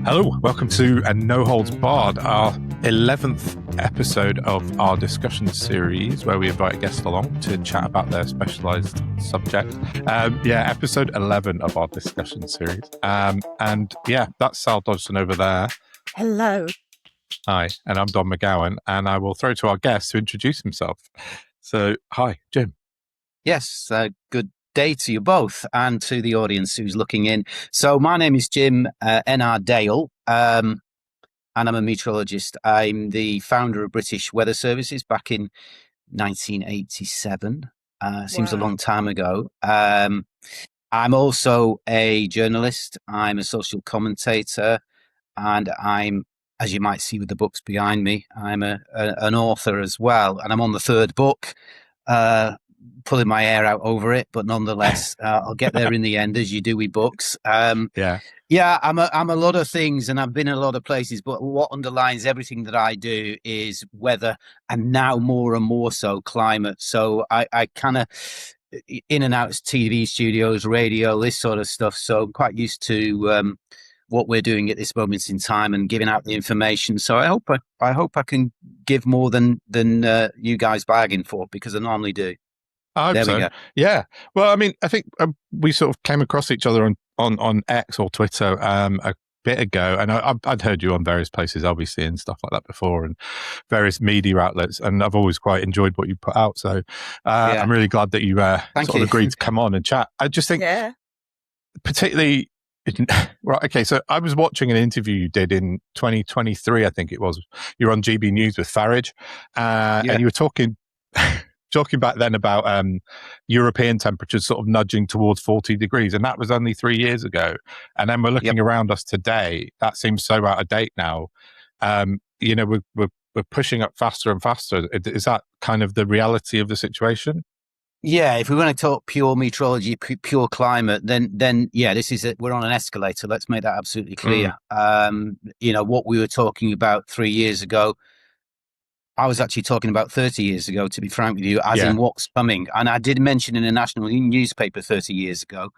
Hello, welcome to a No Holds Barred, our 11th episode of our discussion series where we invite a guest along to chat about their specialised subject. Episode 11 of our discussion series. That's Sal Dodgson over there. Hello. Hi, and I'm Don McGowan, and I will throw to our guest to introduce himself. So, hi, Jim. Yes, good day to you both and to the audience who's looking in. So my name is Jim N.R. Dale, and I'm a meteorologist. I'm the founder of British Weather Services back in 1987. Seems a long time ago. I'm also a journalist. I'm a social commentator, and I'm, as you might see with the books behind me, I'm an author as well. And I'm on the third book, pulling my hair out over it, but nonetheless, I'll get there in the end, as you do with books. I'm a lot of things, and I've been in a lot of places. But what underlines everything that I do is weather, and now more and more so climate. So I kind of in and out of TV studios, radio, this sort of stuff. So I'm quite used to what we're doing at this moment in time and giving out the information. So I hope I can give more than you guys bargain for, because I normally do. I hope so. Yeah. Well, I mean, I think we sort of came across each other on X or Twitter a bit ago, and I'd heard you on various places, obviously, and stuff like that before, and various media outlets, and I've always quite enjoyed what you put out. So I'm really glad that you agreed to come on and chat. I just think, particularly, right? Okay, so I was watching an interview you did in 2023, I think it was. You were on GB News with Farage, and you were talking back then about European temperatures sort of nudging towards 40 degrees. And that was only 3 years ago. And then we're looking around us today. That seems so out of date now. We're pushing up faster and faster. Is that kind of the reality of the situation? Yeah, if we want to talk pure meteorology, pure climate, then this is it. We're on an escalator. Let's make that absolutely clear. What we were talking about 3 years ago, I was actually talking about 30 years ago, to be frank with you, as in what's coming. And I did mention in a national newspaper 30 years ago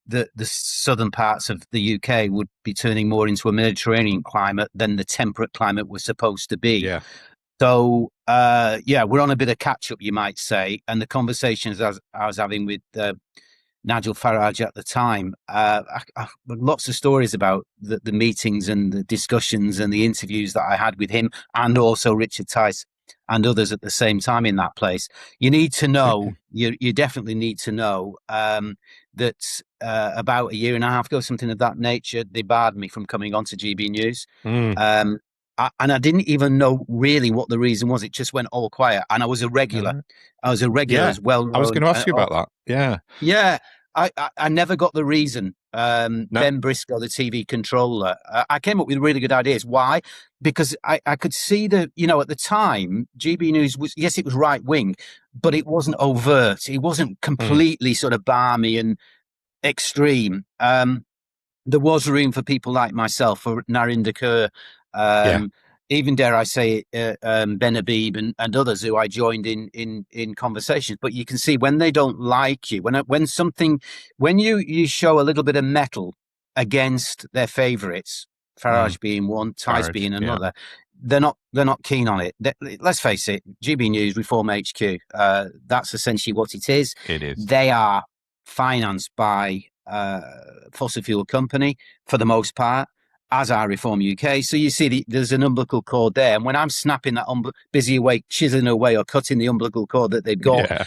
that the southern parts of the UK would be turning more into a Mediterranean climate than the temperate climate was supposed to be. Yeah. So, we're on a bit of catch-up, you might say. And the conversations I was having with Nigel Farage at the time, lots of stories about the meetings and the discussions and the interviews that I had with him, and also Richard Tice and others at the same time in that place. You need to know, you definitely need to know that about a year and a half ago, something of that nature, they barred me from coming on to GB News. And I didn't even know really what the reason was. It just went all quiet. And I was a regular. I was a regular as well. I was going to ask you about that. Yeah. Yeah. I never got the reason. Ben Briscoe, the TV controller, I came up with really good ideas. Why? Because I could see at the time, GB News was, yes, it was right wing, but it wasn't overt. It wasn't completely sort of balmy and extreme. There was room for people like myself, for Narinder Kaur, even dare I say Ben Habib and others who I joined in conversations. But you can see when they don't like you, when you show a little bit of metal against their favourites, Farage being one, Tice being another, they're not keen on it. Let's face it, GB News, Reform HQ, that's essentially what it is. It is. They are financed by fossil fuel company for the most part, as are Reform UK. So you see there's an umbilical cord there. And when I'm snapping that busy away, chiseling away or cutting the umbilical cord that they've got,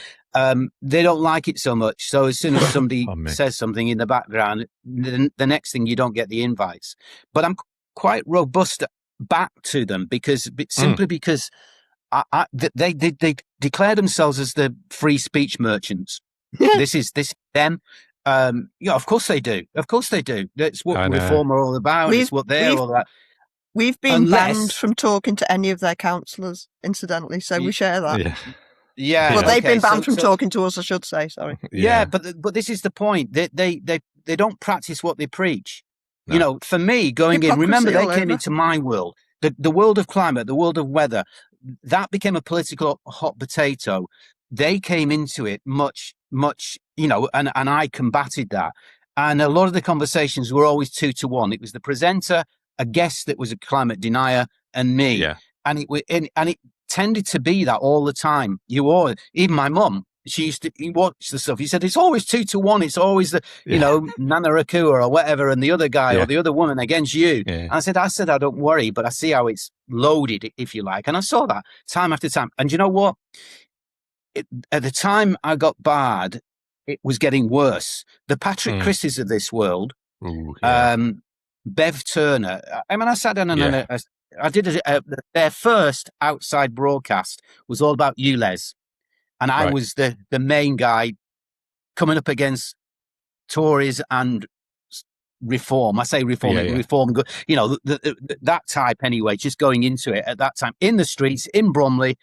they don't like it so much. So as soon as somebody says something in the background, the next thing you don't get the invites. But I'm quite robust back to them because they declare themselves as the free speech merchants. This is them. Of course they do. Of course they do. That's what Reform are all about. It's what they're all about. We've been banned from talking to any of their councillors, incidentally, so we share that. Yeah. Well, they've been banned from talking to us, I should say. Sorry. Yeah, but this is the point. They don't practice what they preach. No. For me, going in, remember they came into my world, the world of climate, the world of weather. That became a political hot potato. They came into it much, and I combated that. And a lot of the conversations were always 2-1. It was the presenter a guest that was a climate denier, and me. Yeah. And it tended to be that all the time. Even my mum, she used to watch the stuff. He said, it's always 2-1. It's always the, Nana Rakua or whatever, and the other guy or the other woman against you. Yeah. And I said, I don't worry, but I see how it's loaded, if you like. And I saw that time after time. And you know what? At the time I got bad, it was getting worse. The Patrick Christies of this world, Bev Turner. I mean, I sat down and I did their first outside broadcast was all about ULEZ. And I was the main guy coming up against Tories and reform. I say reform, reform, that type anyway, just going into it at that time in the streets, in Bromley.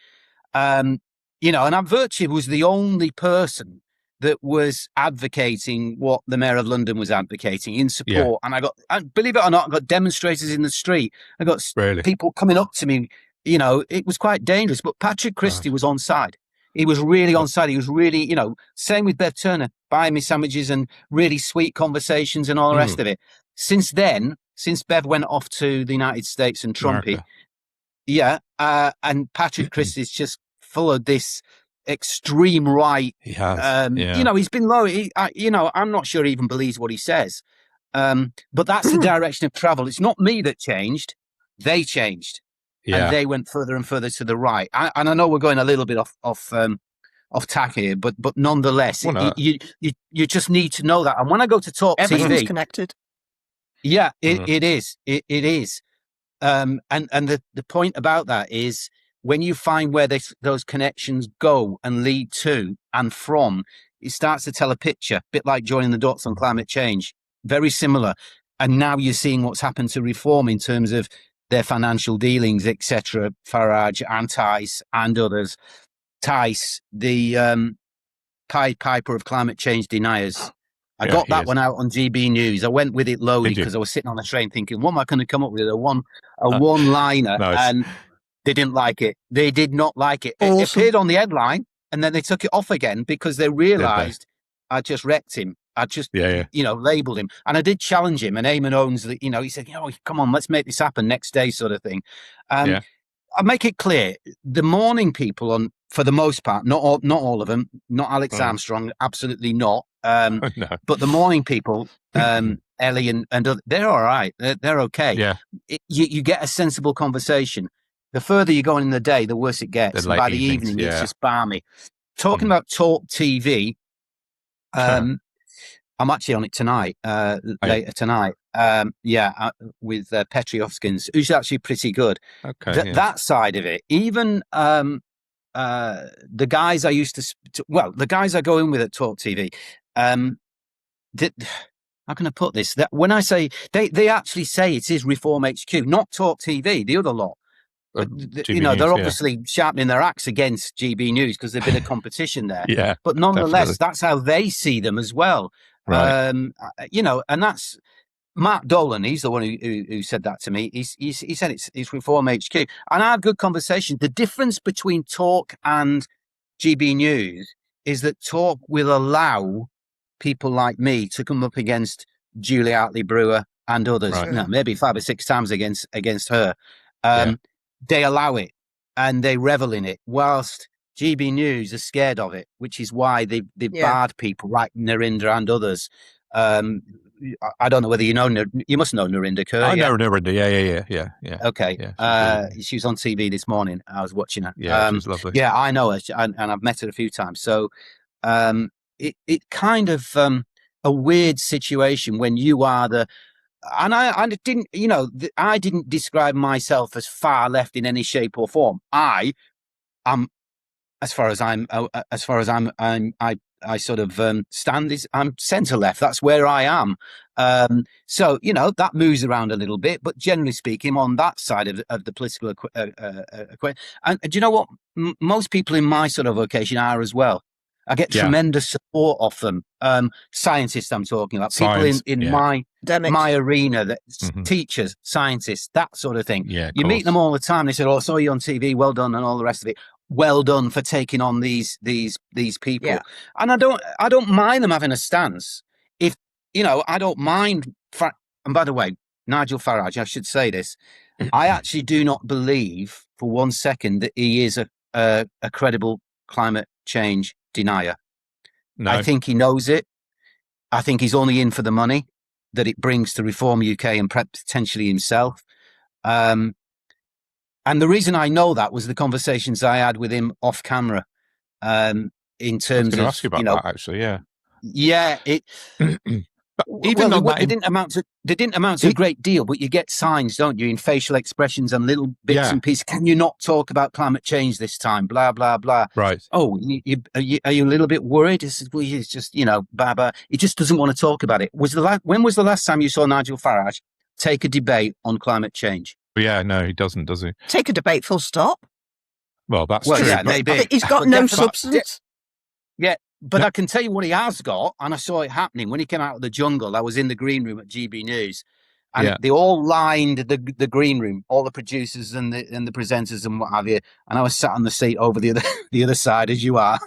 And I virtually was the only person that was advocating what the Mayor of London was advocating in support. And and believe it or not, I got demonstrators in the street. I got people coming up to me. It was quite dangerous, but Patrick Christie was on side. He was really on side. He was really, same with Bev Turner, buying me sandwiches and really sweet conversations and all the rest of it. Since then, since Bev went off to the United States and Trumpy, and Patrick Christie's just followed this extreme right. He has. He's been low. I'm not sure he even believes what he says. But that's the direction of travel. It's not me that changed. They changed. And they went further and further to the right. And I know we're going a little bit off tack here, but nonetheless, you just need to know that. And when I go to talk everything's TV, connected. Yeah, it is. It is. And the point about that is when you find where those connections go and lead to and from, it starts to tell a picture, a bit like joining the dots on climate change. Very similar. And now you're seeing what's happened to reform in terms of their financial dealings, etc. Farage and Tice and others. Tice, the Pied Piper of climate change deniers. I got that one out on GB News. I went with it loaded because I was sitting on the train thinking, what am I going to come up with? A one-liner. Nice. And they didn't like it. They did not like it. Awesome. It appeared on the headline and then they took it off again because they realised I just wrecked him. I just, labelled him. And I did challenge him. And Eamon owns that, he said, come on, let's make this happen next day sort of thing. I make it clear, the morning people, for the most part, not all of them, not Alex Armstrong, absolutely not. No. But the morning people, Ellie and other, they're all right. They're okay. Yeah. You get a sensible conversation. The further you go in the day, the worse it gets. By the evening, it's just balmy. Talking about Talk TV, I'm actually on it tonight, later tonight. With Petri Hoskins, who's actually pretty good. Okay. That side of it, even the guys I used the guys I go in with at Talk TV, how can I put this? That when I say they actually say it is Reform HQ, not Talk TV, the other lot. They're obviously sharpening their axe against GB News because there's been a competition there. But nonetheless, that's how they see them as well. Right. And that's Mark Dolan. He's the one who said that to me. He said it's Reform HQ, and I have good conversation. The difference between Talk and GB News is that Talk will allow people like me to come up against Julie Hartley Brewer and others. Right. Maybe 5 or 6 times against her. They allow it and they revel in it, whilst GB News are scared of it, which is why they barred people like Narinder and others. I don't know whether you must know Narinder Kaur. I know Narinder, yeah. Okay. Yeah, she was on TV this morning. I was watching her. Yeah, she's lovely. Yeah, I know her, and I've met her a few times. So it kind of a weird situation when you are and I didn't describe myself as far left in any shape or form. I am, as far as I sort of stand is I'm centre left. That's where I am. So that moves around a little bit, but generally speaking, I'm on that side of the political equation. And do you know what? Most people in my sort of vocation are as well. I get tremendous support off them. Scientists, I'm talking about. People in my arena, teachers, scientists, that sort of thing. Yeah, you meet them all the time. They say, "Oh, I saw you on TV. Well done," and all the rest of it. Well done for taking on these people. Yeah. And I don't mind them having a stance. If I don't mind. And by the way, Nigel Farage, I should say this. I actually do not believe for 1 second that he is a credible climate change denier. No. I think he knows it. I think he's only in for the money that it brings to Reform UK and potentially himself. And the reason I know that was the conversations I had with him off camera. In terms I was going to of, ask you about that, actually. Yeah. Yeah. Even they didn't amount to a great deal, but you get signs, don't you, in facial expressions and little bits and pieces. Can you not talk about climate change this time? Blah blah blah. Right. Oh, are you a little bit worried? It's just blah. He just doesn't want to talk about it. When was the last time you saw Nigel Farage take a debate on climate change? Yeah, no, he doesn't, does he? Take a debate, full stop. Well, that's true. Yeah, maybe he's got no substance. Yeah. But I can tell you what he has got, and I saw it happening when he came out of the jungle. I was in the green room at GB News, and they all lined the green room, all the producers and the presenters and what have you. And I was sat on the seat over the other side, as you are.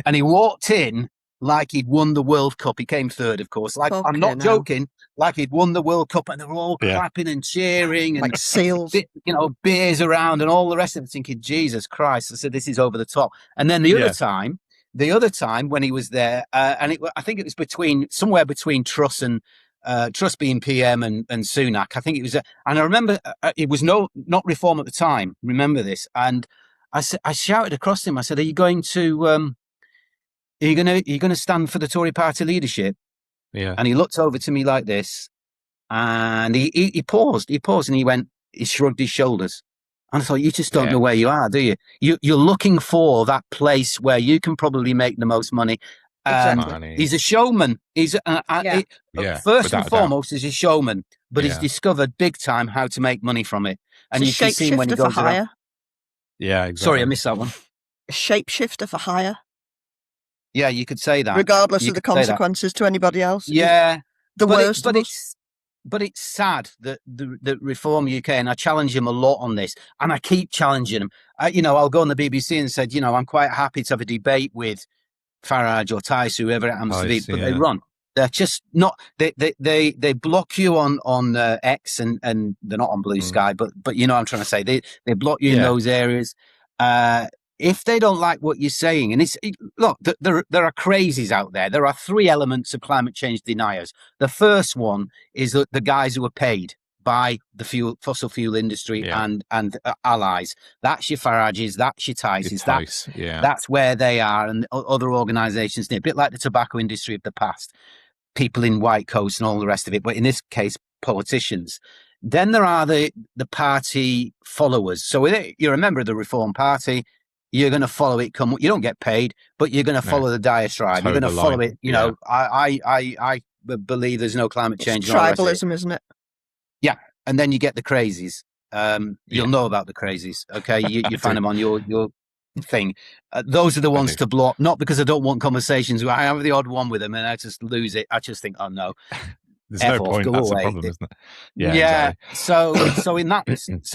And he walked in like he'd won the World Cup. He came third, of course. Like I'm not joking. Like he'd won the World Cup, and they were all clapping and cheering, and like seals, beers around, and all the rest of it. Thinking, Jesus Christ! I said, this is over the top. And then the other time when he was there, and I think it was somewhere between Truss and Truss being PM and Sunak. I think it was, and I remember it was not Reform at the time. Remember this? And I shouted across him. I said, "Are you going to stand for the Tory party leadership?" Yeah. And he looked over to me like this, and he paused. And he shrugged his shoulders. And I thought, you just don't know where you are, do you? You're looking for that place where you can probably make the most money. Exactly. He's a showman. He's first and foremost, he's a showman, but he's discovered big time how to make money from it. And you can see him when he goes around. Yeah, exactly. Sorry, I missed that one. A shapeshifter for hire. Yeah, you could say that. Regardless of the consequences to anybody else. Yeah. Worst. But it's sad that the Reform UK, and I challenge him a lot on this, and I keep challenging him. I'll go on the BBC and said, I'm quite happy to have a debate with Farage or Tice, whoever it happens to be, but they run. They're just not. They block you on X, and they're not on Blue Sky, but I'm trying to say they block you in those areas. If they don't like what you're saying, and look, there are crazies out there. There are three elements of climate change deniers. The first one is the guys who are paid by the fossil fuel industry and allies. That's your Farages, that's your Tices, that's where they are, and other organisations. A bit like the tobacco industry of the past, people in white coats and all the rest of it. But in this case, politicians. Then there are the party followers. So you're a member of the Reform Party. You're going to follow it. You don't get paid, but you're going to follow the diatribe. You're going to follow it. I believe there's no climate change. It's tribalism, isn't it? Yeah, and then you get the crazies. You'll know about the crazies. Okay, you find them on your thing. Those are the ones to block. Not because I don't want conversations. I have the odd one with them, and I just lose it. I just think, oh no. There's no point. That's a problem, isn't it? Yeah. Exactly. So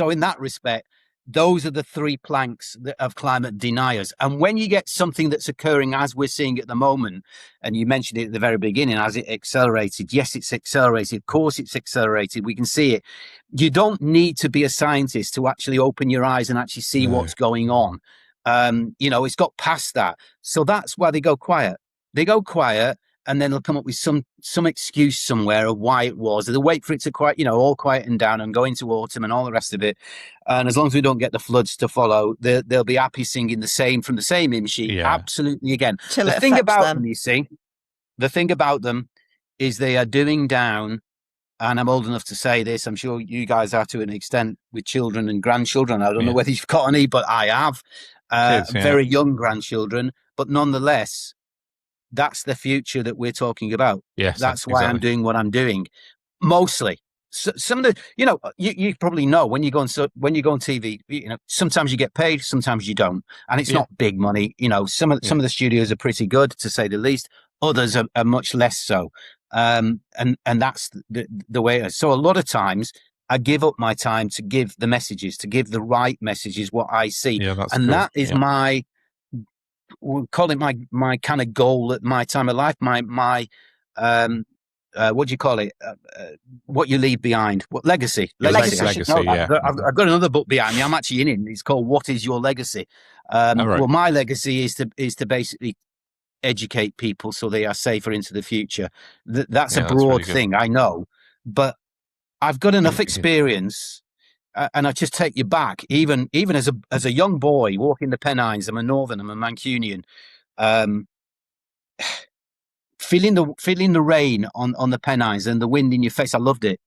in that respect, those are the three planks of climate deniers. And when you get something that's occurring as we're seeing at the moment, and you mentioned it at the very beginning, as it accelerated. Yes, it's accelerated. Of course, it's accelerated. We can see it. You don't need to be a scientist to actually open your eyes and actually see what's going on. It's got past that. So that's why they go quiet. And then they'll come up with some excuse somewhere of why it was. They'll wait for it to all quieten down and go into autumn and all the rest of it. And as long as we don't get the floods to follow, they'll be happy singing from the same hymn sheet. Yeah. Absolutely. Again, the thing about them, you see, the thing about them is they are doing down. And I'm old enough to say this. I'm sure you guys are to an extent with children and grandchildren. I don't know whether you've got any, but I have very young grandchildren. But nonetheless, that's the future that we're talking about. Yes, that's why I'm doing what I'm doing. Mostly, some of the, you probably know when you go on TV, sometimes you get paid, sometimes you don't, and it's not big money. Some of the studios are pretty good, to say the least. Others are much less so, and that's the way it is. So a lot of times, I give up my time to give the messages, to give the right messages, what I see, and that is my. We'll call it my kind of goal at my time of life, my what do you call it? What you leave behind? What legacy? Legacy. Yeah. I've got another book behind me. I'm actually in it. It's called "What Is Your Legacy?" Right. Well, my legacy is to basically educate people so they are safer into the future. That's a broad really thing, I know, but I've got enough experience. And I just take you back, even as a young boy walking the Pennines. I'm a Northern, I'm a Mancunian. Feeling the rain on the Pennines and the wind in your face, I loved it.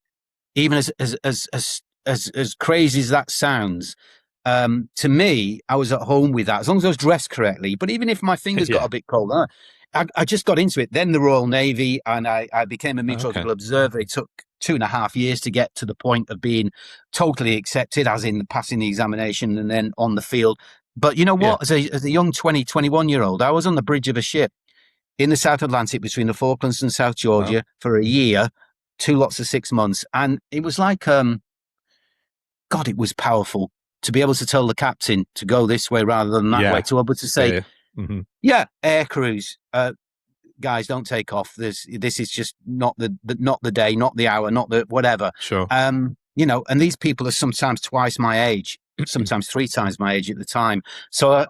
Even as crazy as that sounds, to me, I was at home with that as long as I was dressed correctly. But even if my fingers got a bit cold, I just got into it. Then the Royal Navy, and I became a meteorological observer. It took 2.5 years to get to the point of being totally accepted, as in passing the examination and then on the field. But you know what? As a young 21-year-old, I was on the bridge of a ship in the South Atlantic between the Falklands and South Georgia for a year, 2 lots of 6 months. And it was like, God, it was powerful to be able to tell the captain to go this way rather than that way, to be able to say, air crews, guys, don't take off. This is just not the day, not the hour, not the whatever. Sure. You know, and these people are sometimes twice my age, sometimes 3 times my age at the time. So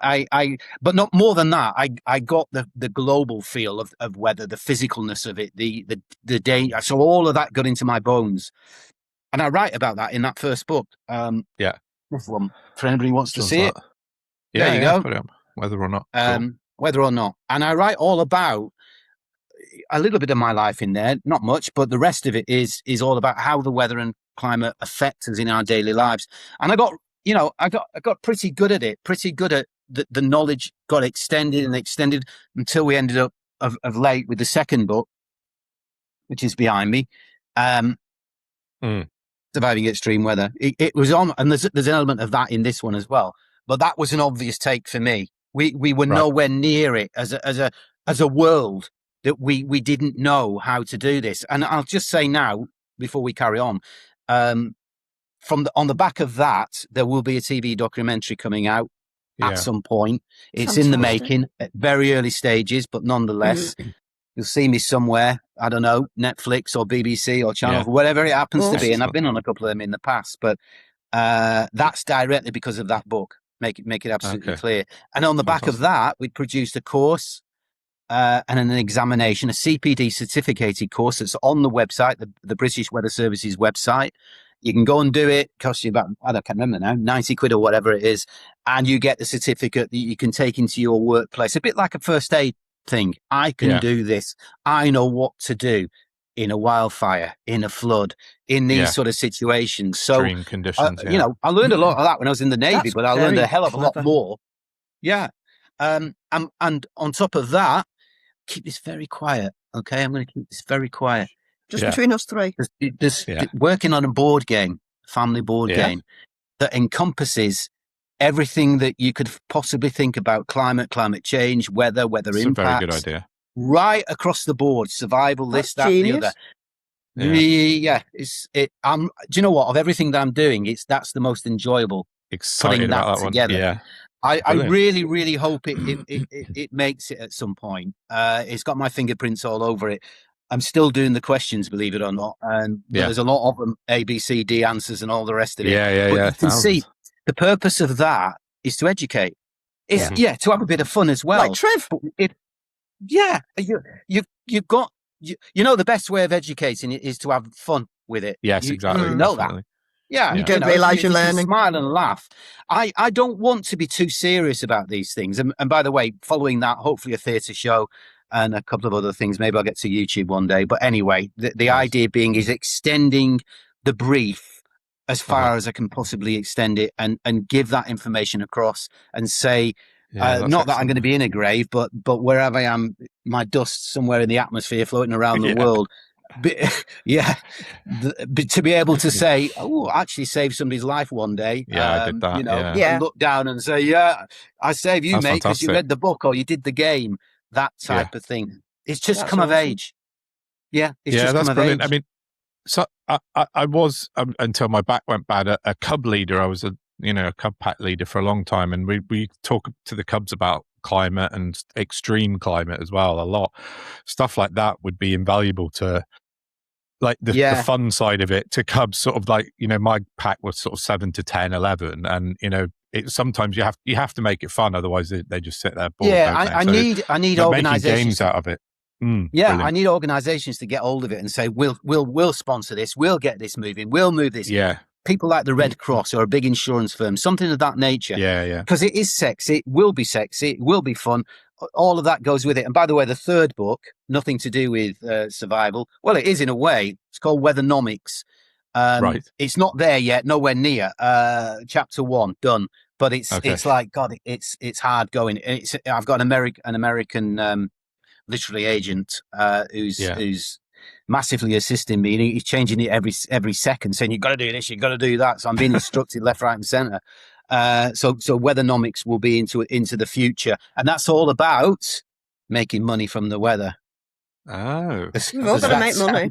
but not more than that. I got the global feel of weather, the physicalness of it, the day. So all of that got into my bones, and I write about that in that first book. This one, for anybody who wants to see it. Yeah, there you go. Put it up, whether or not. Cool. Whether or not, and I write all about a little bit of my life in there, not much, but the rest of it is all about how the weather and climate affect us in our daily lives. And I got pretty good at it, pretty good at the knowledge got extended until we ended up of late with the second book, which is behind me. Surviving extreme weather. It was on, and there's an element of that in this one as well. But that was an obvious take for me. We were nowhere near it as a world that we didn't know how to do this. And I'll just say now, before we carry on, on the back of that, there will be a TV documentary coming out at some point. It's in the making at very early stages, but nonetheless, you'll see me somewhere. I don't know, Netflix or BBC or Channel, whatever it happens to be. And I've been on a couple of them in the past, but that's directly because of that book. Make it absolutely clear. And on the back of that, we produced a course and an examination, a CPD certificated course that's on the website, the British Weather Service's website. You can go and do it. Costs you about, I can't remember now, 90 quid or whatever it is. And you get the certificate that you can take into your workplace. A bit like a first aid thing. I can do this. I know what to do in a wildfire, in a flood, in these sort of situations. Extreme conditions. You know, I learned a lot of that when I was in the Navy, but I learned a hell of a lot more. Yeah. And on top of that, keep this very quiet. Okay. I'm going to keep this very quiet. Just between us three. Just working on a board game, family board game that encompasses everything that you could possibly think about: climate change, weather impacts. A very good idea. Right across the board, survival, this, that, and the other. Do you know what? Of everything that I'm doing, that's the most enjoyable. Excited putting about that that together. One. Yeah. I really, really hope it makes it at some point. It's got my fingerprints all over it. I'm still doing the questions, believe it or not. And there's a lot of them, A, B, C, D answers and all the rest of it. Yeah. You can see the purpose of that is to educate. It's to have a bit of fun as well. Like Trev. You've got, the best way of educating it is to have fun with it. Yes, exactly. You know that. Yeah, you don't realise you're learning. Smile and laugh. I don't want to be too serious about these things. And by the way, following that, hopefully a theatre show and a couple of other things. Maybe I'll get to YouTube one day. But anyway, the idea being is extending the brief as far as I can possibly extend it and give that information across and say, not that I'm going to be in a grave, but wherever I am, my dust somewhere in the atmosphere floating around the world. To be able to say, actually save somebody's life one day. I did that. And look down and say, I saved you, mate, because you read the book or you did the game. That type of thing. It's just come of age. Yeah, it's just come of age. I mean, so I was until my back went bad a cub leader. I was a cub pack leader for a long time, and we talk to the cubs about climate and extreme climate as well. A lot stuff like that would be invaluable to like the fun side of it to Cubs sort of like, my pack was sort of 7 to 10, 11. And, sometimes you have to make it fun. Otherwise they just sit there bored. Yeah. I need organizations. Making games out of it. Brilliant. I need organizations to get hold of it and say, we'll sponsor this. We'll get this moving. We'll move this. Yeah. People like the Red Cross or a big insurance firm, something of that nature. Yeah. Because it is sexy. It will be sexy. It will be fun. All of that goes with it. And by the way, the third book, nothing to do with survival. Well, it is in a way. It's called Weathernomics. Right. It's not there yet. Nowhere near. Chapter 1 done. But it's like, God, it's hard going. I've got an American literary agent who's massively assisting me. And he's changing it every second, saying you've got to do this, you've got to do that. So I'm being instructed left, right, and centre. So Weathernomics will be into the future, and that's all about making money from the weather. Oh, we've all got to make money.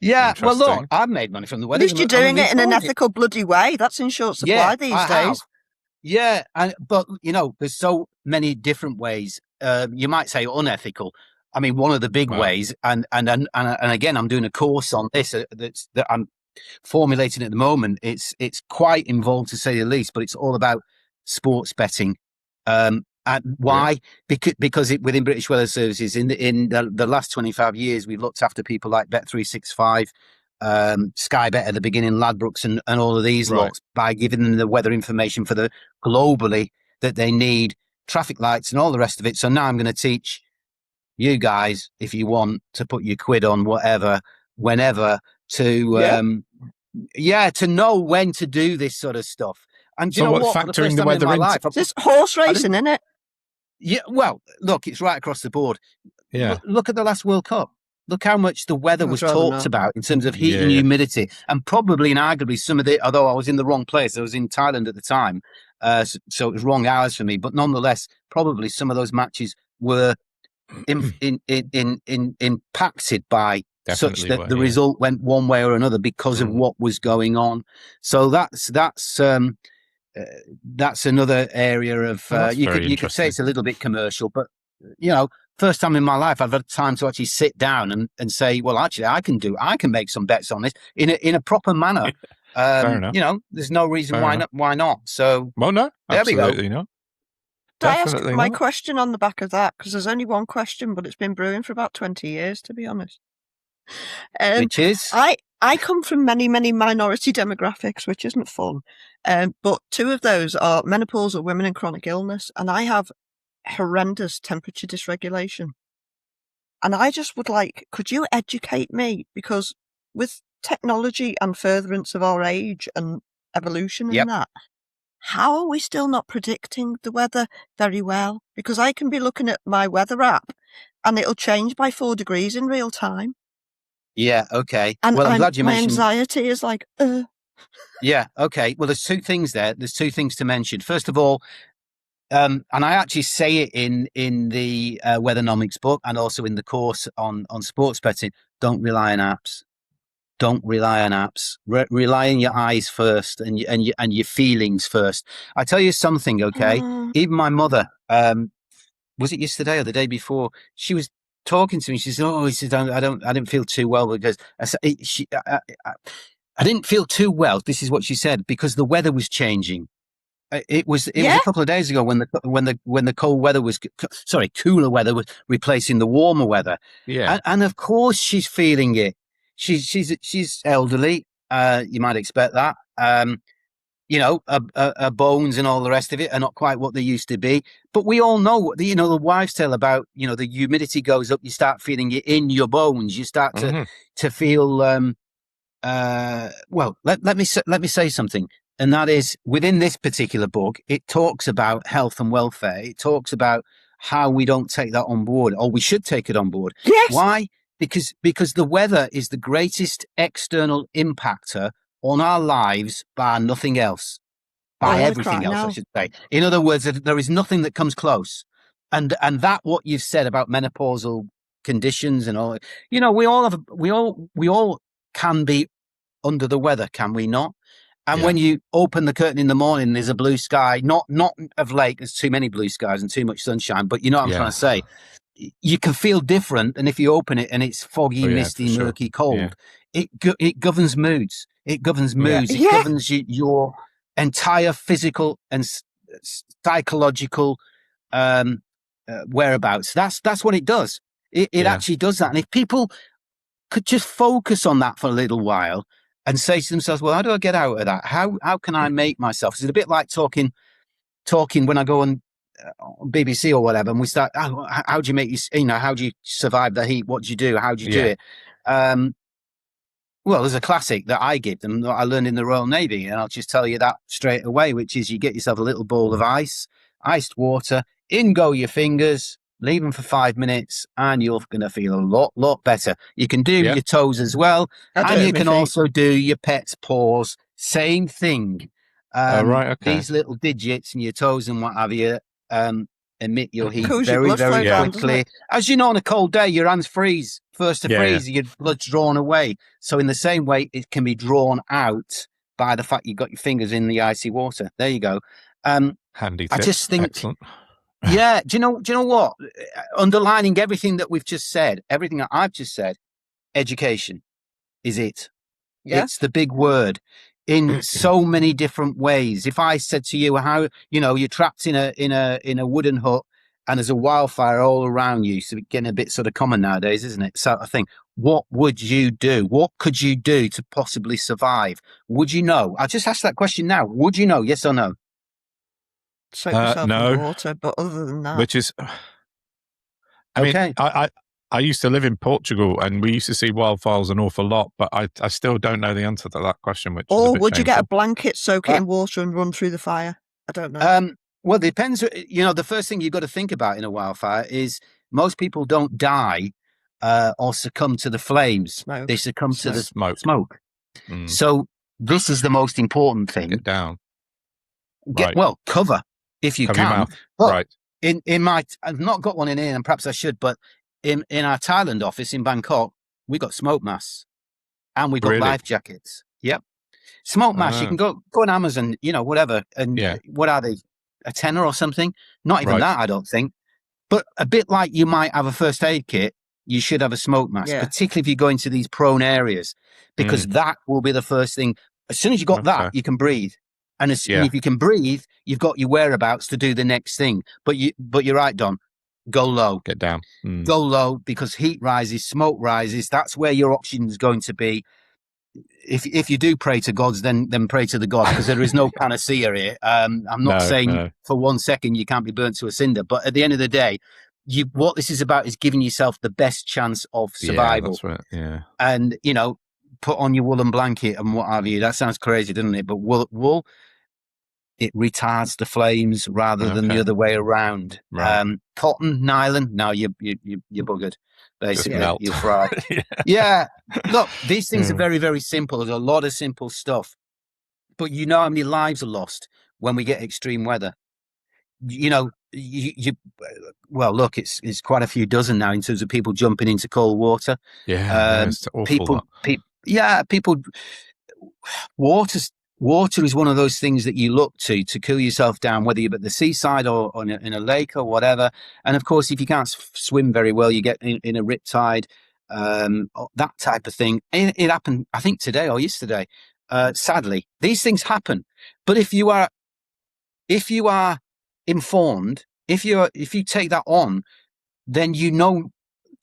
Yeah, well, look, I've made money from the weather. At least you're doing it in an ethical bloody way. That's in short supply these days. Yeah, but there's so many different ways. You might say unethical. I mean, one of the big ways, and again, I'm doing a course on this that I'm formulating at the moment. It's quite involved to say the least, but it's all about sports betting. And why? Yeah. Because within British Weather Services, in the last 25 years, we've looked after people like Bet365, Sky Bet at the beginning, Ladbrokes, and all of these lots by giving them the weather information for the globally that they need, traffic lights and all the rest of it. So now I'm going to teach you guys, if you want, to put your quid on whatever, whenever, to to know when to do this sort of stuff. And do you know what? Factoring the weather into this horse racing, isn't it? Yeah. Well, look, it's right across the board. Yeah. Look at the last World Cup. Look how much the weather was talked about in terms of heat and humidity, and probably and arguably some of it. Although I was in the wrong place, I was in Thailand at the time, so it was wrong hours for me. But nonetheless, probably some of those matches were impacted by such that the result went one way or another because of what was going on. So that's another area of you could say it's a little bit commercial, but first time in my life I've had time to actually sit down and say, well, actually I can make some bets on this in a proper manner. Fair enough. There's no reason why not. So no, absolutely not. Did I ask my question on the back of that? Because there's only one question, but it's been brewing for about 20 years, to be honest. Which is? I come from many, many minority demographics, which isn't fun. But two of those are menopausal women and chronic illness. And I have horrendous temperature dysregulation. And I just would could you educate me? Because with technology and furtherance of our age and evolution and that, how are we still not predicting the weather very well? Because I can be looking at my weather app and it'll change by 4 degrees in real time. Yeah, okay. And well, I'm glad you mentioned... my anxiety is Yeah, okay. Well, there's 2 things there. There's 2 things to mention. First of all, and I actually say it in the Weathernomics book and also in the course on sports betting, don't rely on apps. Don't rely on apps. Rely on your eyes first and your feelings first. I tell you something, okay? Even my mother, was it yesterday or the day before? She was talking to me. She said, "Oh," he said, "I didn't feel too well because I didn't feel too well." This is what she said, because the weather was changing. It was a couple of days ago when the cold weather was cooler weather was replacing the warmer weather. Yeah, and of course she's feeling it. She's elderly. You might expect that. Her bones and all the rest of it are not quite what they used to be. But we all know, the wives' tale about, the humidity goes up. You start feeling it in your bones. You start to feel. Let me say something, and that is within this particular book, it talks about health and welfare. It talks about how we don't take that on board, or we should take it on board. Yes. Why? Because the weather is the greatest external impactor on our lives by nothing else, by everything else, I should say. In other words, there is nothing that comes close. And that what you've said about menopausal conditions and all, we all can be under the weather, can we not? And when you open the curtain in the morning, there's a blue sky, not of late, there's too many blue skies and too much sunshine, but you know what I'm trying to say. you can feel different. And if you open it and it's foggy, misty, for sure. murky, cold, it governs moods. It governs moods. It Yeah. governs your entire physical and psychological whereabouts. That's what it does. It actually does that. And if people could just focus on that for a little while and say to themselves, well, how do I get out of that? How can I make myself? It's a bit like talking when I go on BBC or whatever, and we start, how do you make how do you survive the heat? What do you do? How do you do it? Well, there's a classic that I give them that I learned in the Royal Navy, and I'll just tell you that straight away, which is you get yourself a little bowl of iced water, in go your fingers, leave them for 5 minutes, and you're going to feel a lot better. You can do your toes as well, and you can also do your pet's paws. Same thing. Right, okay. These little digits and your toes and what have you emit your heat Cools very, your blood very flow down, quickly. As you know, on a cold day, your hands freeze. First to freeze, your blood's drawn away. So in the same way, it can be drawn out by the fact you've got your fingers in the icy water. There you go. Handy tip. I just think, excellent. yeah. Do you know what? Underlining everything that we've just said, everything that I've just said, education is it. Yeah. It's the big word in so many different ways. If I said to you, how, you're trapped in a wooden hut and there's a wildfire all around you, so it's getting a bit sort of common nowadays, isn't it? Sort of thing. What would you do? What could you do to possibly survive? Would you know? I'll just ask that question now. Would you know? Yes or no? Soak yourself in water, but other than that, which is, I mean, I used to live in Portugal, and we used to see wildfires an awful lot, but I still don't know the answer to that question. Which or is a bit would you get a shameful. blanket, soak it in water, and run through the fire? I don't know. Well, it depends. The first thing you've got to think about in a wildfire is most people don't die or succumb to the flames. Smoke. They succumb to the smoke. Mm. So this is the most important thing. Get down. Well, cover if you cover can. Your mouth. But right. In my, I've not got one in here, and perhaps I should, but in our Thailand office in Bangkok, we got smoke masks and we got life jackets. Yep. Smoke masks. You can go on Amazon, whatever. And what are they? A tenner or something? Not even that, I don't think. But a bit like you might have a first aid kit, you should have a smoke mask, particularly if you go into these prone areas, because that will be the first thing. As soon as you got that, you can breathe. And if you can breathe, you've got your whereabouts to do the next thing. But you're right, Don. Go low. Get down. Go low, because heat rises, smoke rises. That's where your oxygen is going to be. If you do pray to gods, then pray to the gods, because there is no panacea here. I'm not saying for 1 second you can't be burnt to a cinder, but at the end of the day, what this is about is giving yourself the best chance of survival. That's right. Yeah. And put on your woolen blanket and what have you. That sounds crazy, doesn't it? But wool it retards the flames rather than the other way around. Right. Cotton, nylon, no, you're buggered. Basically, you're fried. Yeah. Look, these things are very, very simple. There's a lot of simple stuff. But you know how many lives are lost when we get extreme weather? Well, look, it's quite a few dozen now in terms of people jumping into cold water. Yeah, it's awful. People. Water is one of those things that you look to cool yourself down, whether you're at the seaside or in a lake or whatever. And of course, if you can't swim very well, you get in a riptide, that type of thing. It happened, I think, today or yesterday. Sadly, these things happen. But if you are informed, if you take that on, then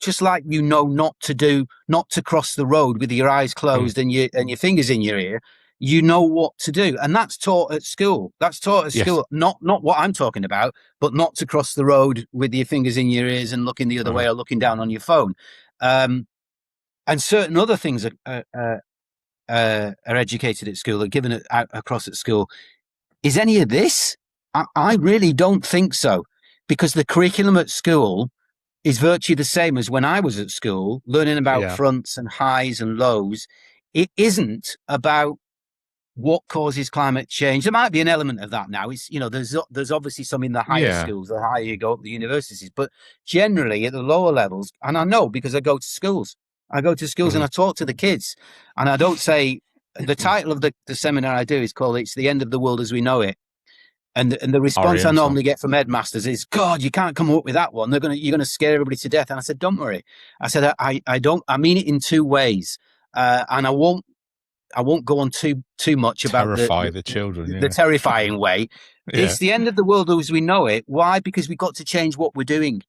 just like not to cross the road with your eyes closed and your fingers in your ear. You know what to do, and that's taught at school. School, not what I'm talking about, but not to cross the road with your fingers in your ears and looking the other way or looking down on your phone. And certain other things are educated at school, are given out across at school. Is any of this? I really don't think so, because the curriculum at school is virtually the same as when I was at school, learning about fronts and highs and lows. It isn't about what causes climate change. There might be an element of that now. It's there's obviously some in the higher schools, the higher you go up the universities, but generally at the lower levels, and I know because I go to schools and I talk to the kids, and I don't say the title of the seminar I do is called "It's the End of the World as We Know It." And the response I REM song. normally get from headmasters is, God, you can't come up with that one. You're gonna scare everybody to death. And I said, don't worry. I said, I mean it in two ways. And I won't go on too much about Terrify the children. the terrifying way. Yeah. It's the end of the world as we know it. Why? Because we got to change what we're doing.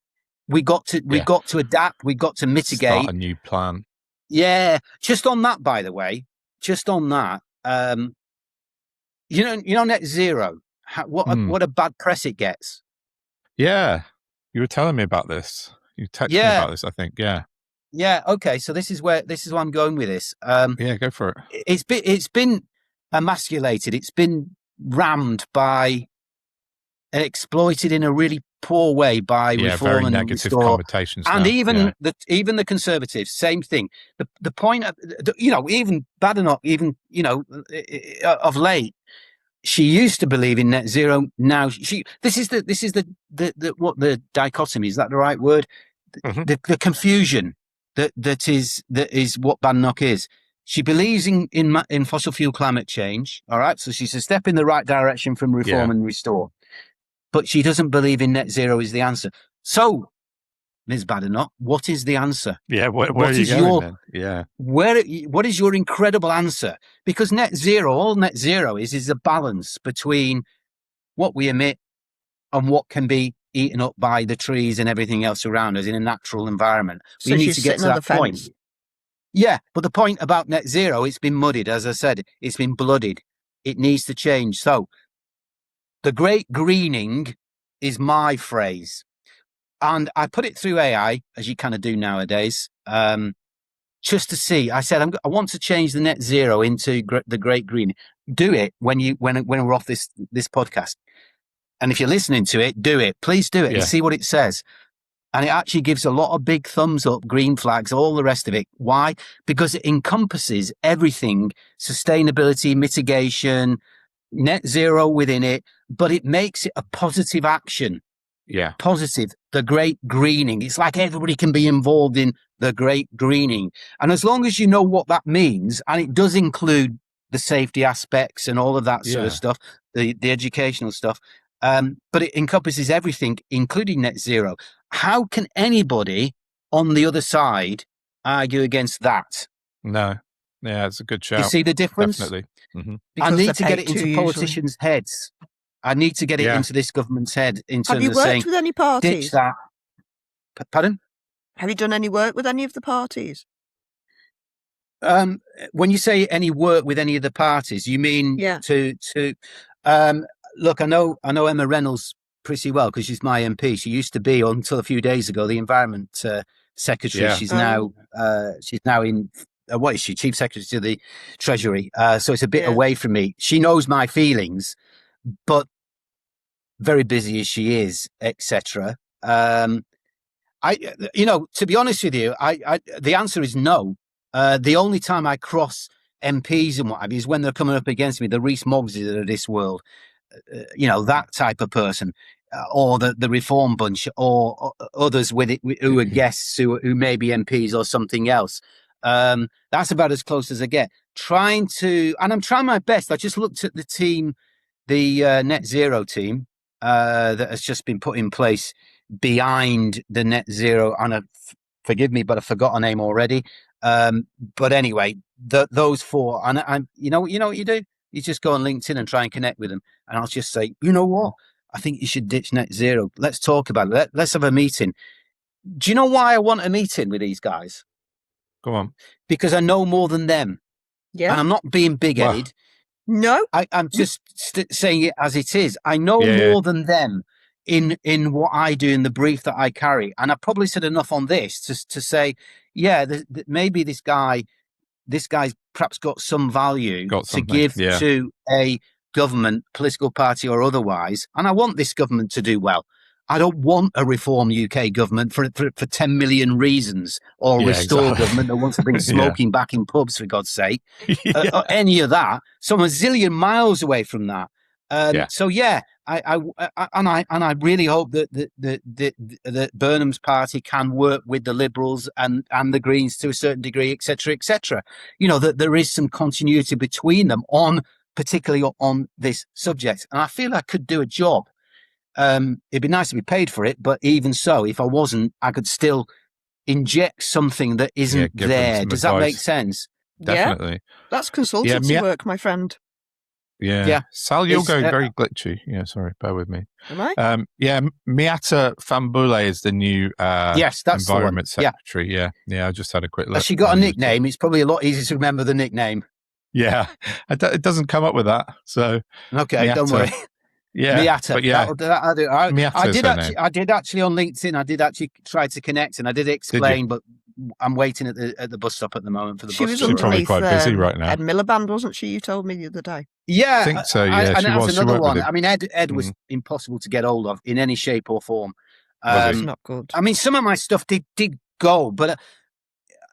We got to adapt. We got to mitigate. Start a new plan. Yeah. Just on that, by the way, net zero. What a bad press it gets. Yeah, you were telling me about this. You texted me about this, I think. Yeah. Yeah. Okay. So this is where I'm going with this. Yeah, go for it. It's been emasculated. It's been rammed by and exploited in a really poor way by reform very and negative restore. connotations. And now. even the Conservatives, same thing. The point of, even bad or not, even of late. She used to believe in net zero. Now this is the what the dichotomy, is that the right word? Mm-hmm. The confusion that is what Badenoch is. She believes in fossil fuel climate change. All right, so she's a step in the right direction from reform and restore, but she doesn't believe in net zero is the answer. So, Ms. Badenoch, what is the answer? Yeah, where are you going then? Yeah. What is your incredible answer? Because all net zero is a balance between what we emit and what can be eaten up by the trees and everything else around us in a natural environment. So we need to get to that point. Fence. Yeah, but the point about net zero, it's been muddied, as I said, it's been blooded. It needs to change. So the great greening is my phrase. And I put it through AI, as you kind of do nowadays, just to see. I said, I want to change the net zero into the great green. Do it when we're off this podcast. And if you're listening to it, do it. Please do it and see what it says. And it actually gives a lot of big thumbs up, green flags, all the rest of it. Why? Because it encompasses everything, sustainability, mitigation, net zero within it, but it makes it a positive action. Yeah. Positive, the great greening. It's like everybody can be involved in the great greening. And as long as you know what that means, and it does include the safety aspects and all of that sort of stuff, the educational stuff, but it encompasses everything, including net zero. How can anybody on the other side argue against that? No. Yeah, it's a good shout. You see the difference? Definitely. Mm-hmm. I need to get it into politicians' heads. I need to get it into this government's head in terms of saying, have you worked with any parties? Ditch that. Pardon? Have you done any work with any of the parties? When you say any work with any of the parties, you mean to look, I know Emma Reynolds pretty well because she's my MP. She used to be, until a few days ago, the Environment Secretary. Yeah. She's now in what is she? Chief Secretary to the Treasury. So it's a bit away from me. She knows my feelings, but very busy as she is, etc. To be honest with you, the answer is no. The only time I cross MPs and what have you is when they're coming up against me, the Rees Moggses of this world, that type of person, or the Reform Bunch, or others with it who are guests who may be MPs or something else. That's about as close as I get. And I'm trying my best. I just looked at the team, the net zero team that has just been put in place behind the net zero. And forgive me, but I forgot her name already. But anyway, those four, and you know what you do? You just go on LinkedIn and try and connect with them. And I'll just say, you know what? I think you should ditch net zero. Let's talk about it. Let's have a meeting. Do you know why I want a meeting with these guys? Go on. Because I know more than them. Yeah. And I'm not being big-headed. No. I'm just saying it as it is. I know more than them in what I do, in the brief that I carry. And I've probably said enough on this to say, maybe this guy's perhaps got some value to give to a government, political party or otherwise. And I want this government to do well. I don't want a reform UK government for 10 million reasons, or restore government that wants to bring smoking back in pubs, for God's sake, or any of that. So I'm a zillion miles away from that. So I really hope that Burnham's party can work with the Liberals and the Greens to a certain degree, etc., etc. That there is some continuity between them on particularly on this subject. And I feel I could do a job. It'd be nice to be paid for it, but even so, if I wasn't, I could still inject something that isn't give them there. some Does that advice. make sense? Definitely. That's consultancy work, my friend. Yeah. Sal, you're It's, going very glitchy. Yeah, sorry, bear with me. Am I? Miata Fambule is the new Yes, that's environment the one. secretary. Yeah, I just had a quick look. Has she got a nickname? It's probably a lot easier to remember the nickname. Yeah, it doesn't come up with that. So okay, Miata. Don't worry. Yeah, Miata. but yeah, I did actually on LinkedIn. I did actually try to connect, and I did explain, but I'm waiting at the bus stop at the moment for the bus. She was She's probably quite busy right now. Ed Miliband, wasn't she? You told me the other day. Yeah, I think so. Yeah, and that's another one. I mean, Ed was impossible to get hold of in any shape or form. It's not good. I mean, some of my stuff did go, but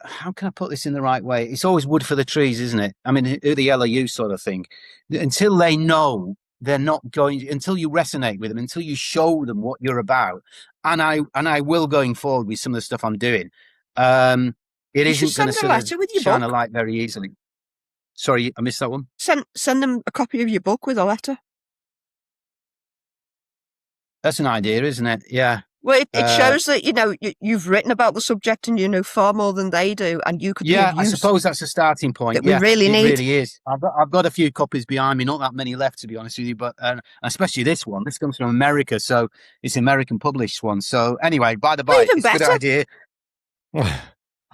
how can I put this in the right way? It's always wood for the trees, isn't it? I mean, who the hell are you, sort of thing. Until they know they're not going, until you resonate with them, until you show them what you're about, and I will going forward with some of the stuff I'm doing. It isn't going to shine a light very easily. Sorry, I missed that one. Send them a copy of your book with a letter. That's an idea, isn't it? Yeah. Well, it shows that, you've written about the subject and you know far more than they do, and you could be of use. I suppose that's a starting point. That we really need. It really is. I've got a few copies behind me, not that many left, to be honest with you, but especially this one. This comes from America, so it's an American published one. So anyway, by the by, it's a good idea.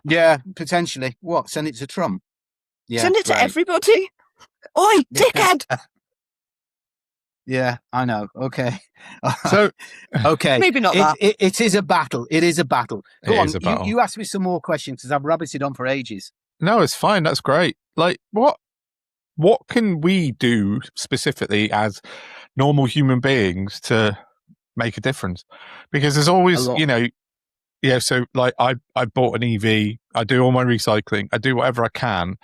Yeah, potentially. What? Send it to Trump? Yeah, send it to everybody. Oi, dickhead! Yeah, I know. Okay. So, okay. Maybe not that. It is a battle. It is a battle. Go on. Is a battle. You asked me some more questions because I've rabbited on for ages. No, it's fine. That's great. Like, what can we do specifically as normal human beings to make a difference? Because there's always, so like I bought an EV. I do all my recycling. I do whatever I can.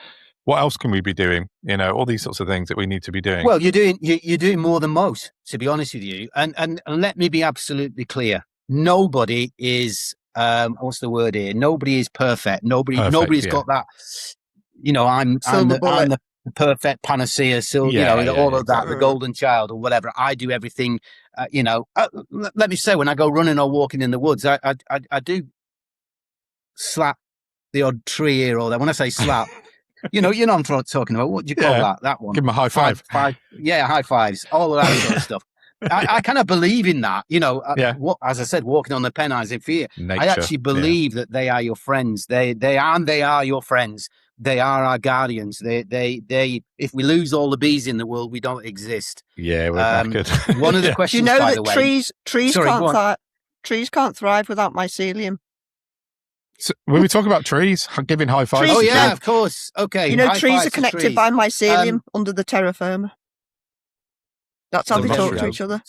What else can we be doing? All these sorts of things that we need to be doing. Well, you're doing more than most, to be honest with you. And let me be absolutely clear. Nobody is what's the word here? Nobody is perfect. Nobody's got that. I'm the perfect panacea. All of that, the golden child or whatever. I do everything. Let me say, when I go running or walking in the woods, I do slap the odd tree here or there. When I say slap. I'm talking about. What do you call that? That one. Give him a high five. High fives. All of that sort of stuff. I kind of believe in that. As I said, walking on the Pennines in fear. Nature, I actually believe that they are your friends. They are your friends. They are our guardians. They. If we lose all the bees in the world, we don't exist. Yeah, we're back good. One of the questions. Do you know by that the way, trees can't thrive without mycelium? So when we talk about trees, giving high fives. Oh yeah, of course. Okay. Trees are connected by mycelium under the terra firma. That's how they talk to each other.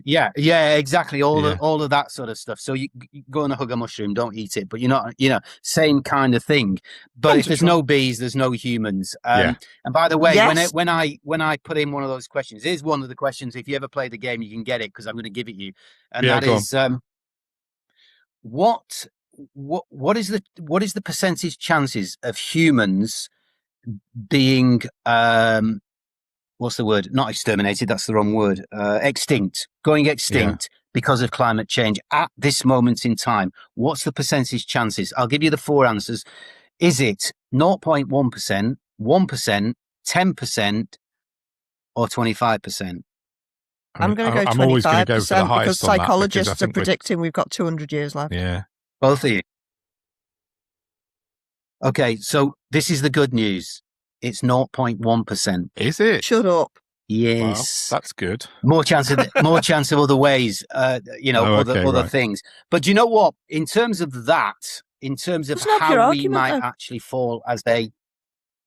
Yeah, exactly. All of that sort of stuff. So you go and hug a mushroom, don't eat it. But you're not, same kind of thing. But if there's no bees, there's no humans. And by the way, when I put in one of those questions, here's one of the questions. If you ever play the game, you can get it because I'm going to give it you. And that is, what is the percentage chances of humans being what's the word? Not exterminated. That's the wrong word. Going extinct because of climate change at this moment in time. What's the percentage chances? I'll give you the four answers. Is it 0.1%, 1%, 10%, or 25%? I'm going to go 25% because psychologists are predicting we've got 200 years left. Yeah. Both of you. Okay, so this is the good news. It's 0.1%. Is it? Shut up. Yes. Well, that's good. More chance of other ways, other things. But do you know what? In terms of how we might actually fall as a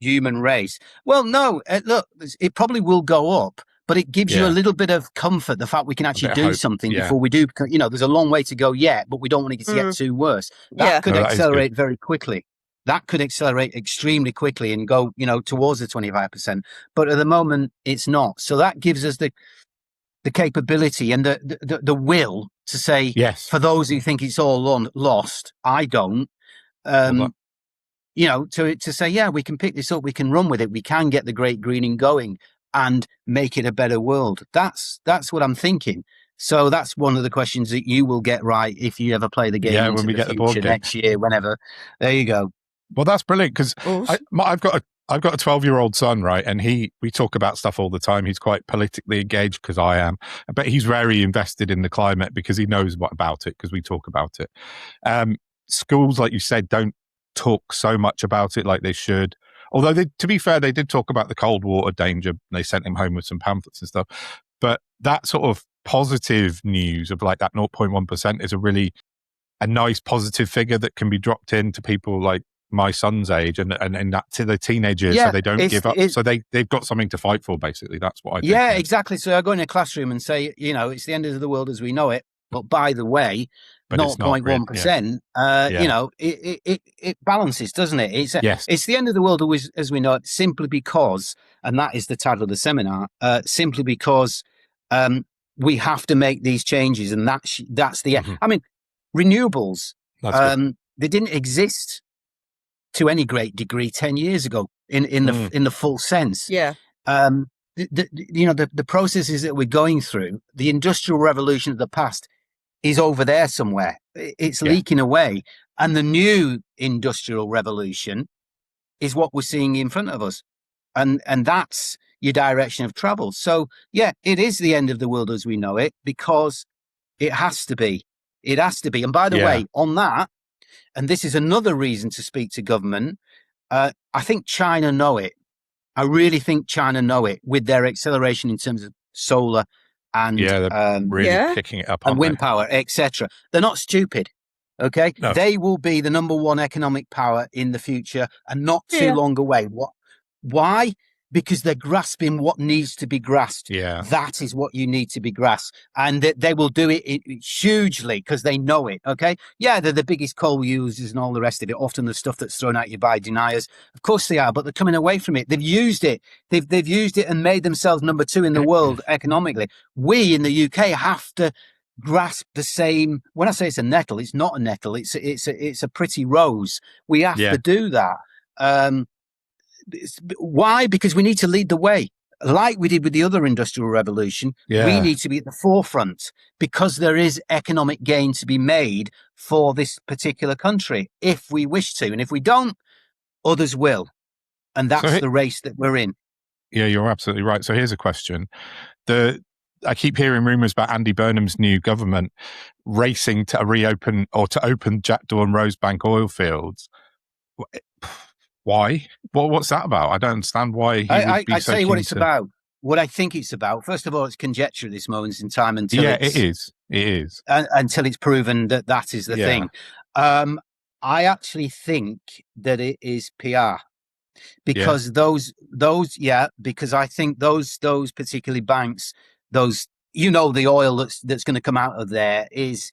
human race. Well, no, look, it probably will go up. But it gives you a little bit of comfort, the fact we can actually do something before we do. There's a long way to go yet, but we don't want it to get too worse. That could accelerate very quickly. That could accelerate extremely quickly and go, towards the 25%. But at the moment, it's not. So that gives us the capability and the will to say, yes. For those who think it's all lost, I don't. To say, we can pick this up, we can run with it, we can get the great greening going. and make it a better world. That's what I'm thinking. So that's one of the questions that you will get right if you ever play the game Yeah, into when we the get the board future game. next year, whenever. There you go. Well, that's brilliant because Us. I've got a 12-year-old son, right? And we talk about stuff all the time. He's quite politically engaged because I am, but he's very invested in the climate because he knows what about it because we talk about it. Schools, like you said, don't talk so much about it like they should. Although, to be fair, they did talk about the cold water danger. They sent him home with some pamphlets and stuff. But that sort of positive news of like that 0.1% is a nice positive figure that can be dropped in to people like my son's age and that to the teenagers, so they don't give up. So they've got something to fight for, basically. That's what I think. Yeah, exactly. So I go in a classroom and say, it's the end of the world as we know it. But by the way, 0.1%, it balances, doesn't it? It's the end of the world as we know it, simply because, and that is the title of the seminar, simply because we have to make these changes, and that's the end. I mean, renewables, they didn't exist to any great degree 10 years ago in the full sense. Yeah. The processes that we're going through, the industrial revolution of the past is over there somewhere. It's leaking away. And the new industrial revolution is what we're seeing in front of us. And that's your direction of travel. So, yeah, it is the end of the world as we know it, because it has to be. It has to be. And by the way, on that, and this is another reason to speak to government, I think China know it. I really think China know it with their acceleration in terms of solar and really picking it up and wind power, etc. They're not stupid. Okay, no. They will be the number one economic power in the future, and not too long away. Why? Because they're grasping what needs to be grasped. Yeah, that is what you need to be grasped, and they will do it hugely because they know it. Okay, they're the biggest coal users and all the rest of it. Often the stuff that's thrown at you by deniers, of course they are, but they're coming away from it. They've used it. They've used it and made themselves number 2 in the world economically. We in the UK have to grasp the same. When I say it's a nettle, it's not a nettle. It's a pretty rose. We have to do that. Why? Because we need to lead the way, like we did with the other industrial revolution. We need to be at the forefront because there is economic gain to be made for this particular country if we wish to, and if we don't, others will, and that's the race that we're in. Yeah, you're absolutely right. So here's a question: I keep hearing rumours about Andy Burnham's new government racing to reopen or to open Jackdaw and Rosebank oil fields. Why? What's that about? I don't understand why he would be so tell you what keen it's about. What I think it's about. First of all, it's conjecture at this moment in time until it is. Until it's proven that is the thing. I actually think that it is PR. Because because I think those particularly banks, the oil that's going to come out of there is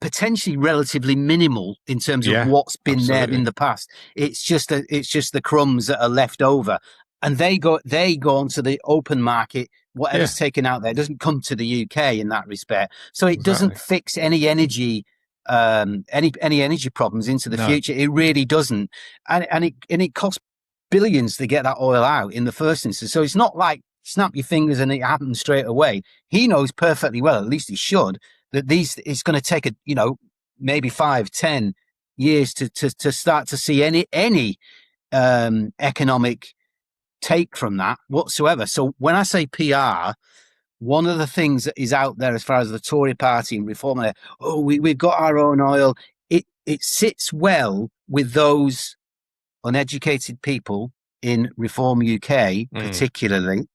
potentially relatively minimal in terms of what's been there in the past. It's just the crumbs that are left over, and they go onto the open market. Whatever's taken out there doesn't come to the UK in that respect. So it doesn't fix any energy. Any energy problems into the future. It really doesn't, and it costs billions to get that oil out in the first instance. So it's not like snap your fingers and it happens straight away. He knows perfectly well, at least he should, that it's going to take maybe 5-10 years to start to see any economic take from that whatsoever. So when I say PR, one of the things that is out there as far as the Tory party and Reform, we've got our own oil. It sits well with those uneducated people in Reform UK, particularly.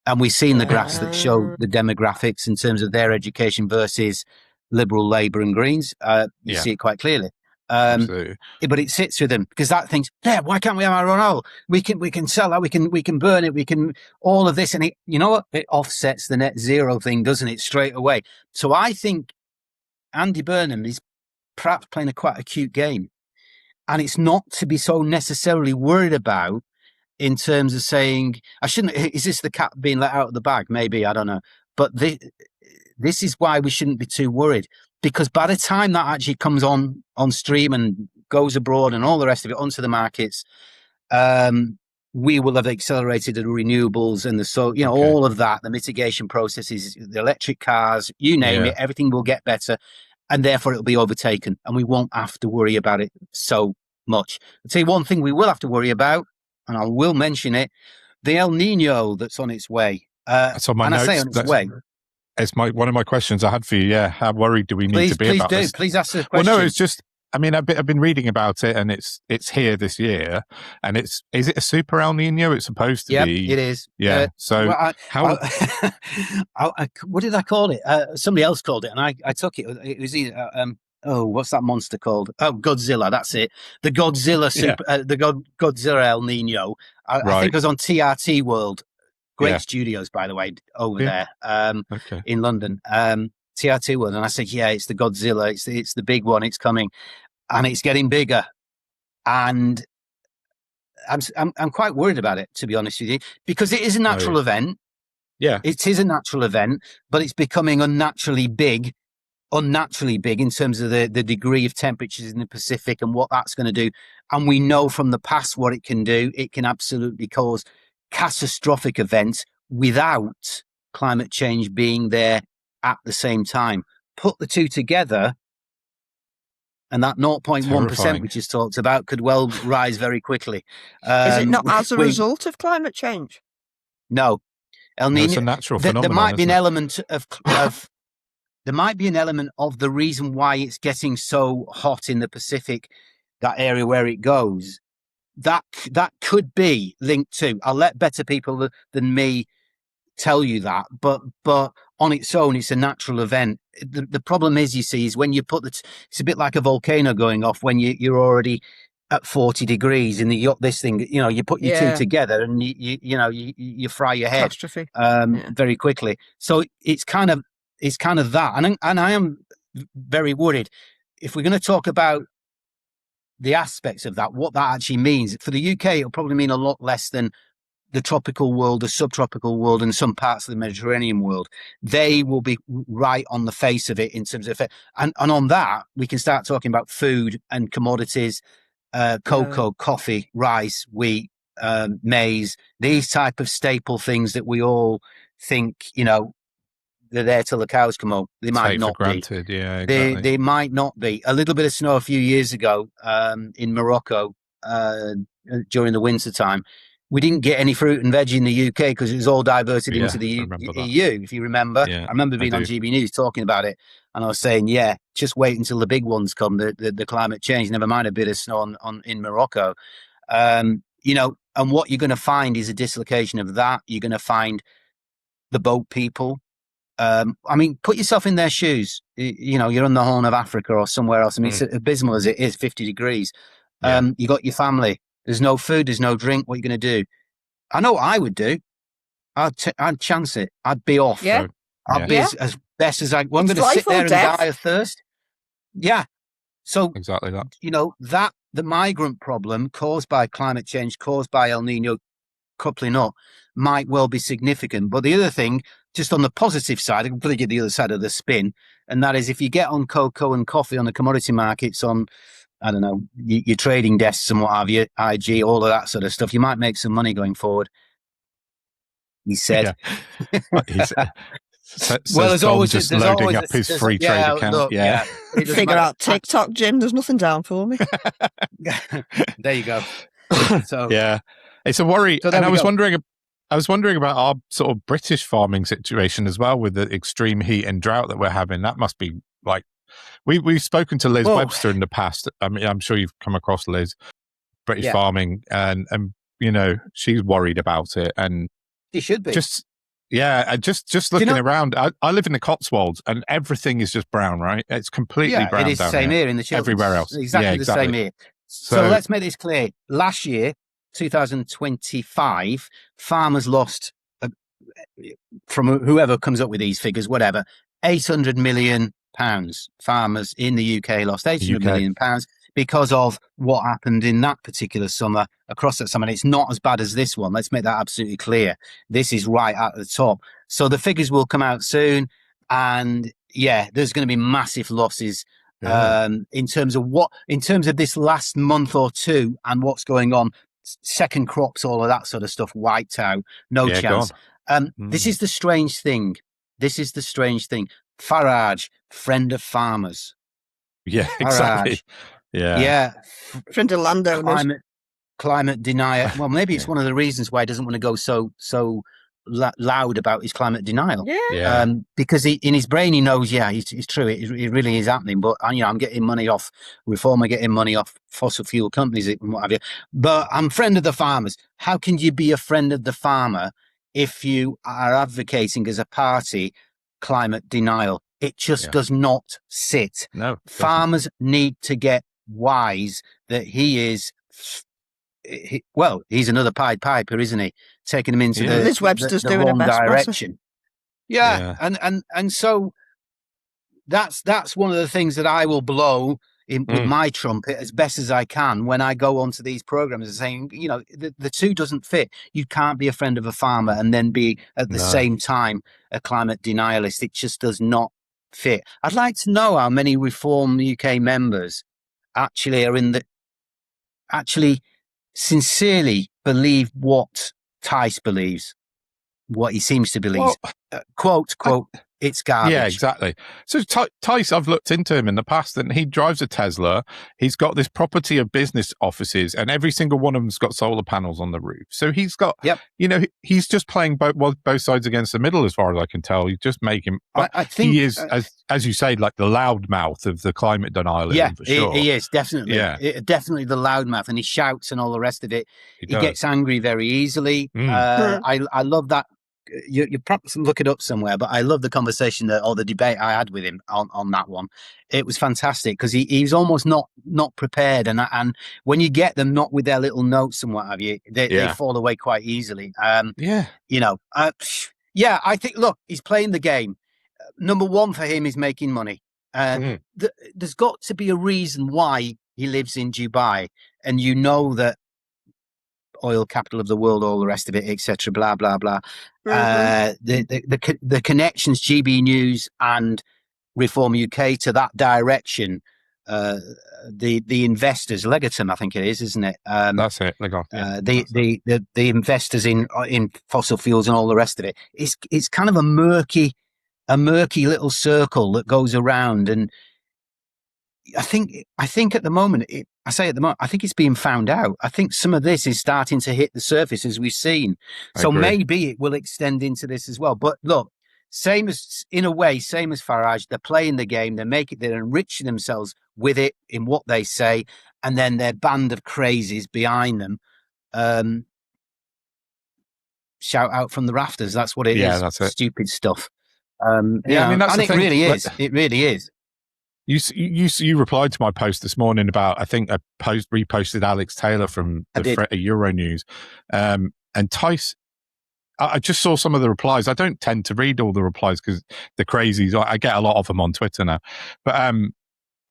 And we've seen the graphs that show the demographics in terms of their education versus Liberal, Labour and Greens. You see it quite clearly. Absolutely. But it sits with them because that thinks, why can't we have our own oil? We can sell that. We can burn it. We can all of this. And it offsets the net zero thing, doesn't it? Straight away. So I think Andy Burnham is perhaps playing quite a cute game. And it's not to be so necessarily worried about in terms of saying, is this the cat being let out of the bag? Maybe, I don't know. But this is why we shouldn't be too worried, because by the time that actually comes on stream and goes abroad and all the rest of it onto the markets, we will have accelerated the renewables and all of that, the mitigation processes, the electric cars, you name it, everything will get better, and therefore it'll be overtaken, and we won't have to worry about it so much. I'll tell you one thing we will have to worry about, and I will mention it, the El Nino that's on its way. That's on my notes. I say on its way. It's one of my questions I had for you. Yeah, how worried do we need to be about this? Please ask the question. Well, no, it's just, I mean, I've been reading about it, and it's here this year, and is it a super El Nino? It's supposed to be. It is. Yeah. What did I call it? Somebody else called it, and I took it. It was either, what's that monster called? Oh, Godzilla. That's it. The Godzilla Godzilla El Nino. I think it was on TRT World. Great studios, by the way, over there in London. TRT World, and I said, it's the Godzilla. It's the big one. It's coming, and it's getting bigger. And I'm quite worried about it, to be honest with you, because it is a natural event. Yeah, it is a natural event, but it's becoming unnaturally big in terms of the degree of temperatures in the Pacific and what that's going to do. And we know from the past what it can do. It can absolutely cause catastrophic events without climate change being there at the same time. Put the two together, and that 0.1% we just talked about could well rise very quickly. Is it not as a result of climate change? No. El Nino, it's a natural phenomenon. There might be an element of there might be an element of the reason why it's getting so hot in the Pacific, that area where it goes. That could be linked to. I'll let better people than me tell you that, but on its own, it's a natural event. The problem is, you see, is when you put it's a bit like a volcano going off when you're already at 40 degrees and this thing, you put your two together and you fry your head very quickly. So it's kind of that, and I am very worried if we're going to talk about the aspects of that, what that actually means. For the UK, it'll probably mean a lot less than the tropical world, the subtropical world, and some parts of the Mediterranean world. They will be right on the face of it in terms of effect. And on that, we can start talking about food and commodities, cocoa, coffee, rice, wheat, maize, these type of staple things that we all think, they're there till the cows come home. They might not be. Granted. Yeah, exactly. They might not be. A little bit of snow a few years ago in Morocco during the winter time. We didn't get any fruit and veg in the UK because it was all diverted into the EU, if you remember. Yeah, I remember being on GB News talking about it, and I was saying, just wait until the big ones come, the climate change, never mind a bit of snow in Morocco. And what you're going to find is a dislocation of that. You're going to find the boat people. Put yourself in their shoes. You're on the Horn of Africa or somewhere else. It's abysmal as it is, 50 degrees. You got your family. There's no food. There's no drink. What are you going to do? I know what I would do. I'd chance it. I'd be off. Yeah. I'd be as best as I. Well, I'm going to sit there and die of thirst. Yeah. So exactly that. That the migrant problem caused by climate change, caused by El Nino coupling up, might well be significant. But the other thing, just on the positive side, I can probably get the other side of the spin, and that is if you get on cocoa and coffee on the commodity markets, on, I don't know, your trading desks and what have you, IG, all of that sort of stuff, you might make some money going forward. He said. Yeah. Well, there's always just loading up his free trade account. Look, Figure out TikTok, Jim. There's nothing down for me. There you go. So yeah, it's a worry. So and I was wondering about our sort of British farming situation as well, with the extreme heat and drought that we're having. That must be like, we've spoken to Liz Webster in the past. I mean, I'm sure you've come across Liz, British farming, and she's worried about it, and she should be. Just looking around. I live in the Cotswolds, and everything is just brown, right? It's completely brown. It is the same here in the Chilterns. Everywhere else. Exactly the same here. So let's make this clear. Last year, 2025, farmers lost, from whoever comes up with these figures, whatever, £800 million. Farmers in the UK lost £800 million because of what happened in that particular summer, across that summer. And it's not as bad as this one. Let's make that absolutely clear. This is right at the top. So the figures will come out soon. And there's going to be massive losses in terms of this last month or two and what's going on. second crops, all of that sort of stuff wiped out. No chance. This is the strange thing. Farage, friend of farmers. Yeah, exactly. Yeah. Friend of landowners. Climate denier. Well, maybe it's one of the reasons why he doesn't want to go so loud about his climate denial. Because in his brain he knows, it's true. It really is happening. But I'm getting money off Reform. I'm getting money off fossil fuel companies and what have you. But I'm friend of the farmers. How can you be a friend of the farmer if you are advocating as a party climate denial? It just does not sit. No, farmers need to get wise that he is. He's another Pied Piper, isn't he? Taking him into the wrong direction. And so that's one of the things that I will blow with my trumpet as best as I can when I go onto these programs and saying, the two doesn't fit. You can't be a friend of a farmer and then be at the same time a climate denialist. It just does not fit. I'd like to know how many Reform UK members actually are sincerely believe what Tice believes, what he seems to believe. Well, quote, it's garbage. Yeah, exactly. So Tice, I've looked into him in the past, and he drives a Tesla. He's got this property of business offices, and every single one of them's got solar panels on the roof. So he's got, he's just playing both sides against the middle, as far as I can tell. He's just making. I think he is, as you say, like the loudmouth of the climate denialism. For sure. He is definitely, definitely the loudmouth, and he shouts and all the rest of it. He gets angry very easily. I love that. You probably look it up somewhere, but I love the conversation or the debate I had with him on that one. It was fantastic because he was almost not prepared, and when you get them not with their little notes and what have you, they fall away quite easily. I think, look, he's playing the game. Number one for him is making money. There's got to be a reason why he lives in Dubai, and that oil capital of the world, all the rest of it, etc. Blah blah blah. The connections, GB News and Reform UK to that direction. The investors, Legatum, I think it is, isn't it? That's it. The investors in fossil fuels and all the rest of it. It's kind of a murky little circle that goes around, and I think at the moment, I think it's being found out. I think some of this is starting to hit the surface, as we've seen. So maybe it will extend into this as well. But look, same as Farage, they're playing the game. They're enriching themselves with it in what they say, and then their band of crazies behind them shout out from the rafters. That's what it is. That's it. Stupid stuff. It really is. It really is. You replied to my post this morning about, I think I reposted Alex Taylor from the Euronews, and Tice. I just saw some of the replies. I don't tend to read all the replies because the crazies. I get a lot of them on Twitter now, but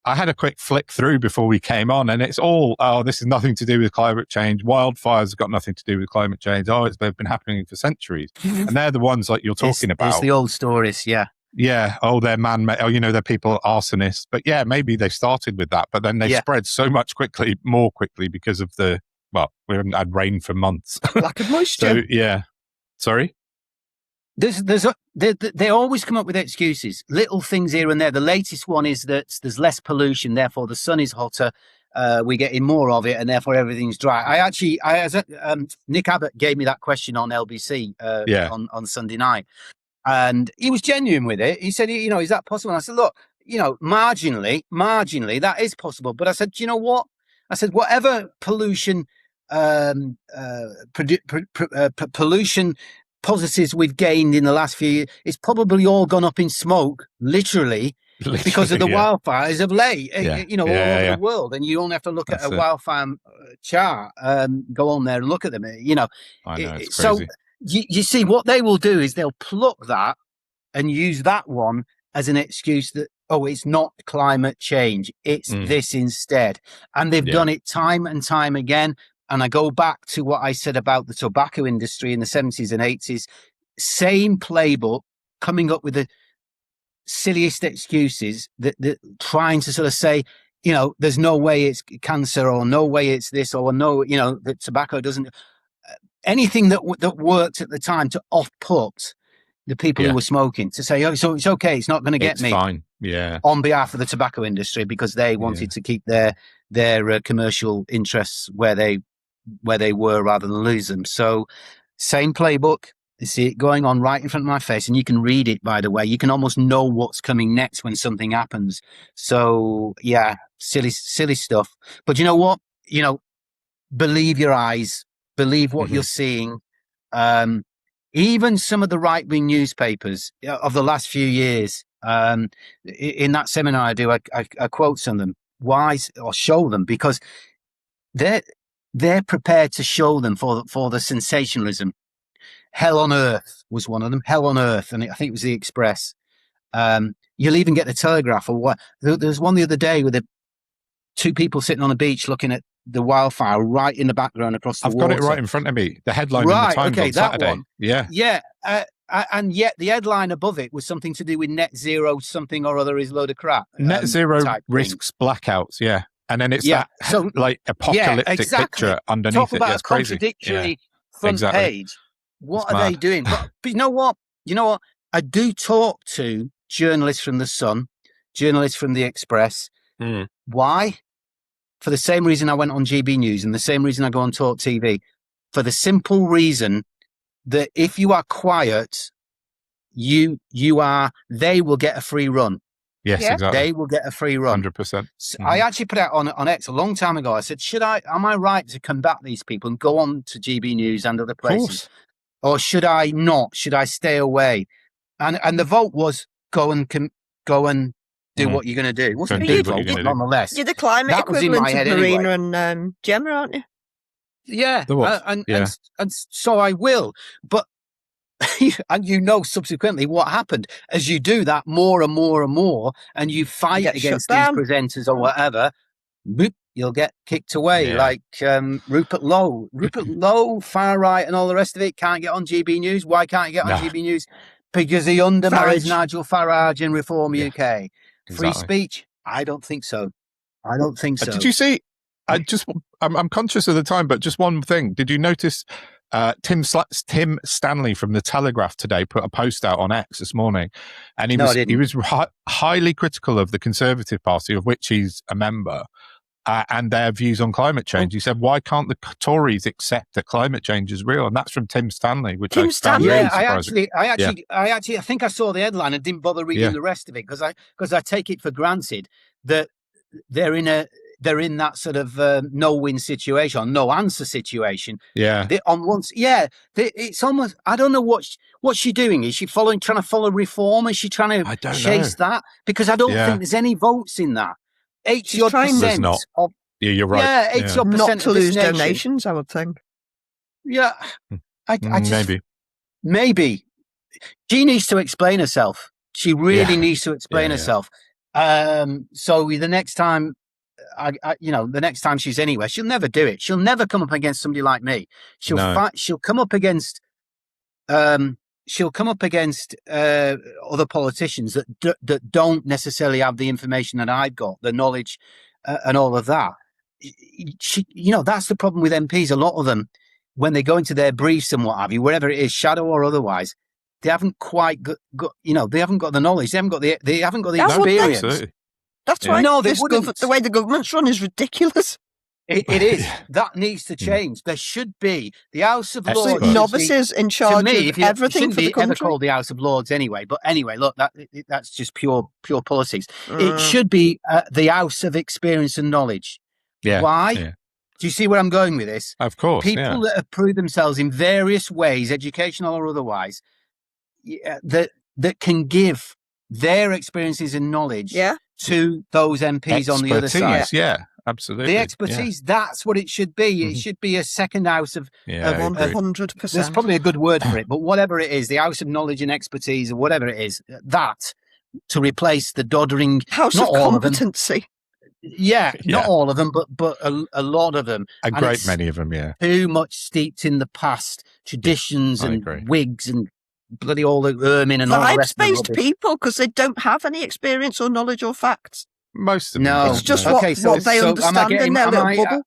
I had a quick flick through before we came on, and it's all, this is nothing to do with climate change. Wildfires have got nothing to do with climate change. They've been happening for centuries, and they're the ones like you're talking about. It's the old stories, yeah. Yeah. They're man-made. They're people arsonists. But yeah, maybe they started with that, but then they spread so much more quickly because of we haven't had rain for months. Lack of moisture. So sorry. They always come up with excuses, little things here and there. The latest one is that there's less pollution, therefore the sun is hotter. We're getting more of it, and therefore everything's dry. Nick Abbott gave me that question on LBC on Sunday night. And he was genuine with it. He said, is that possible? And I said, look, marginally, that is possible. But I said, do you know what? I said, whatever pollution, pollution positives we've gained in the last few years, it's probably all gone up in smoke, literally because of the wildfires of late, all over the world. And you only have to look at a wildfire chart, go on there and look at them, I know, it's crazy. So, you see, what they will do is they'll pluck that and use that one as an excuse that, it's not climate change, it's this instead. And they've done it time and time again. And I go back to what I said about the tobacco industry in the 70s and 80s. Same playbook, coming up with the silliest excuses that trying to sort of say, there's no way it's cancer, or no way it's this, or no, that tobacco doesn't, anything that worked at the time to off-put the people who were smoking, to say, oh, so it's okay, it's not going to get me. Fine. Yeah. On behalf of the tobacco industry, because they wanted to keep their commercial interests where they were, rather than lose them. So same playbook. You see it going on right in front of my face, and you can read it, by the way. You can almost know what's coming next when something happens. So yeah, silly stuff. But you know what? Believe your eyes, believe what you're seeing. Even some of the right-wing newspapers of the last few years, in that seminar I do, I quote some of them. Why? Or show them, because they're prepared to show them for the sensationalism. Hell on Earth was one of them. Hell on Earth, and I think it was the Express. You'll even get the Telegraph, or what? There was one the other day with two people sitting on a beach looking at the wildfire right in the background across the water. I've got it right in front of me. The headline in the Times on Saturday. One. Yeah. And yet the headline above it was something to do with net zero, something or other is a load of crap. Net zero risks blackouts. Yeah. And then it's that like apocalyptic picture underneath Talk it. about It's a contradictory front page. What it's are mad. they doing? But you know what? I do talk to journalists from the Sun, journalists from the Express. Why? For the same reason I went on GB News, and the same reason I go on Talk TV. For the simple reason that if you are quiet, they will get a free run. Yes, exactly. They will get a free run. 100%. I actually put out on X a long time ago. I said, am I right to combat these people and go on to GB News and other places? Or should I not? Should I stay away? And the vote was go and do what you're going to do. Wasn't a vote, but nonetheless. You're the climate equivalent of Marina and Gemma, aren't you? Yeah. And so I will. But, and subsequently what happened. As you do that more and more and more, and you fight against these presenters or whatever, boop, you'll get kicked away. Like Rupert Lowe. Rupert Lowe, far right and all the rest of it, can't get on GB News. Why can't he get on GB News? Because he undermines Nigel Farage and Reform UK. Free speech? I don't think so. Did you see? I'm conscious of the time, but just one thing. Did you notice Tim Stanley from the Telegraph today put a post out on X this morning, and he was highly critical of the Conservative Party, of which he's a member, and their views on climate change. He said, "Why can't the Tories accept that climate change is real?" And that's from Tim Stanley, which I found really surprising. I think I saw the headline and didn't bother reading the rest of it because I take it for granted that they're in that sort of no-win situation, no-answer situation. Yeah. It's almost, I don't know what's she doing. Is she trying to follow reform? Is she trying to chase that? Because I don't think there's any votes in that. 80% of... Yeah, you're right. Yeah, 80% not to lose donations, I would think. Yeah. I just, maybe. She needs to explain herself. She really needs to explain herself. So the next time... the next time she's anywhere, she'll never do it. She'll never come up against somebody like me. She'll come up against other politicians that don't necessarily have the information that I've got, the knowledge, and all of that. That's the problem with MPs. A lot of them, when they go into their briefs and what have you, wherever it is, shadow or otherwise, they haven't quite got they haven't got the knowledge. They haven't got the experience. Absolutely. That's why the way the government's run is ridiculous. It is. That needs to change. There should be the House of Lords. Novices in charge of everything for the country. Ever called the House of Lords anyway. But anyway, look, that's just pure politics. It should be the House of Experience and Knowledge. Yeah. Why? Yeah. Do you see where I'm going with this? Of course. People that have proved themselves in various ways, educational or otherwise, that can give their experiences and knowledge to those MPs on the other side. Yeah, absolutely. The expertise, that's what it should be. It should be a second house of 100%. There's probably a good word for it, but whatever it is, the house of knowledge and expertise or whatever it is, that to replace the doddering house of competency. Not all of them, but a lot of them. A great many of them, too much steeped in the past, traditions and wigs and bloody all the ermine and all the rest of it. Vibes-based people, because they don't have any experience or knowledge or facts. Most of No. them. It's just Okay, what they understand in their little bubble.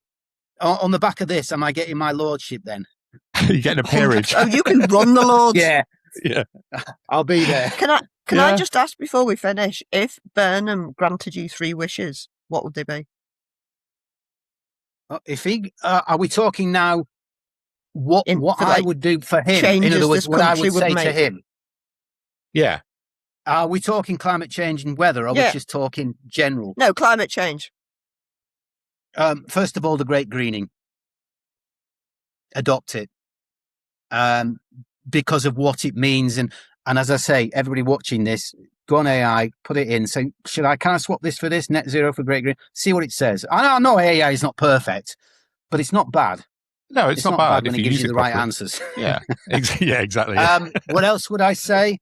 On the back of this, am I getting my lordship then? You're getting a peerage. Oh, you can run the Lords. Yeah, Yeah. I'll be there. Can I Yeah. just ask before we finish, if Burnham granted you 3 wishes, what would they be? If he, are we talking now? What For, I like, would do for him? changes In other words, this what I country would would say to make? him. Yeah. Are we talking climate change and weather? Or are we Yeah. just talking general? No, climate change. First of all, the Great Greening. Adopt it. Because of what it means. And as I say, everybody watching this, go on AI, put it in. Say, can I swap this for this? Net zero for Great Green. See what it says. I know AI is not perfect, but it's not bad. No, it's not bad when if it you gives use you it the right properly. answers. Yeah. Yeah, exactly. Yeah. What else would I say?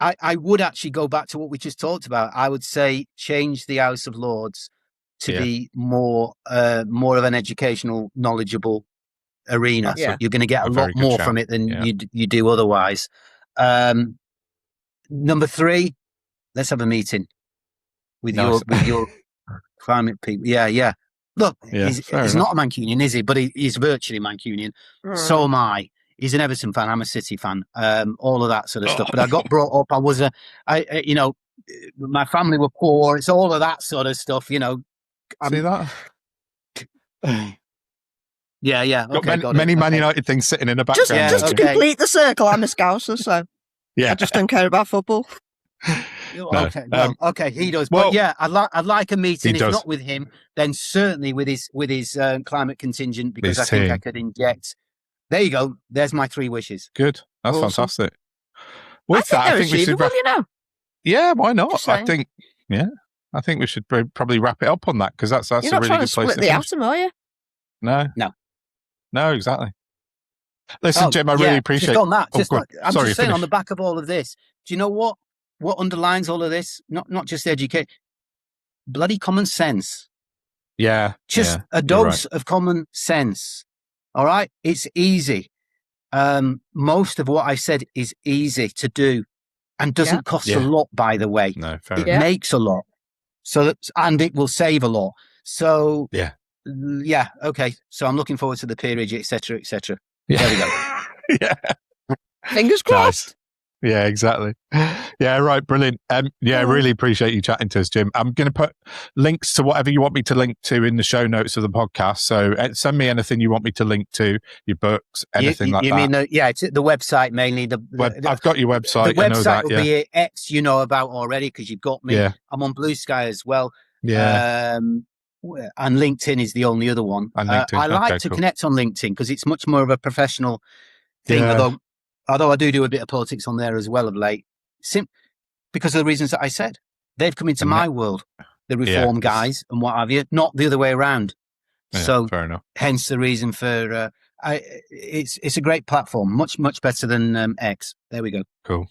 I would actually go back to what we just talked about. I would say change the House of Lords to be more of an educational, knowledgeable arena. Yeah. You're going to get a lot very good more shout. from it than Yeah. you do otherwise. Number 3, let's have a meeting with Nice. your climate people. Yeah. Look, Yeah, he's fair enough. not a Mancunian, is he? But he's virtually Mancunian. So am I. He's an Everton fan. I'm a City fan. All of that sort of stuff. But I got brought up. My family were poor. It's all of that sort of stuff. See that? Yeah. Okay, Got many Man United things sitting in the Just background. to complete the circle, I'm a Scouser, so Yeah. I just don't care about football. Okay, okay, he does. well, But yeah, I'd like a meeting. he If does. not with him, then certainly with his climate contingent, because His I think I team. could inject. There you go. There's my 3 wishes. Good. That's Awesome. fantastic. I With think that, they're I think we should. achievable, you know. Yeah, why not? Just I saying. think. Yeah, I think we should probably wrap it up on that because that's You're a not really trying good to place split to the finish. atom, are you? No, exactly. Listen, Jim, I really appreciate. Just on that. Oh, go on. I'm Sorry, just saying, finish. on the back of all of this, do you know what? What underlines all of this? Not just educate, bloody common sense. Yeah, Just yeah, a you're dose right. of common sense. All right, it's easy. Most of what I said is easy to do, and doesn't cost a lot. By the way, No, fair it enough. makes a lot. And it will save a lot. So Yeah. Okay. So I'm looking forward to the peerage, etc., etc. Yeah. There we go. Yeah. Fingers crossed. Nice. Yeah, exactly. Yeah, right. Brilliant. Yeah, I really appreciate you chatting to us, Jim. I'm going to put links to whatever you want me to link to in the show notes of the podcast. So send me anything you want me to link to, your books, anything like that. You mean it's the website mainly? I've got your website. The I know website that. will Yeah. be X, you know about already because you've got me. Yeah. I'm on Blue Sky as well. Yeah. And LinkedIn is the only other one. And LinkedIn. I like Okay, to cool. connect on LinkedIn because it's much more of a professional thing. Yeah. Although I do a bit of politics on there as well of late, because of the reasons that I said. They've come into my world, the reform guys and what have you, not the other way around. Yeah, So fair enough. hence the reason for it's a great platform, much better than X. There we go. Cool,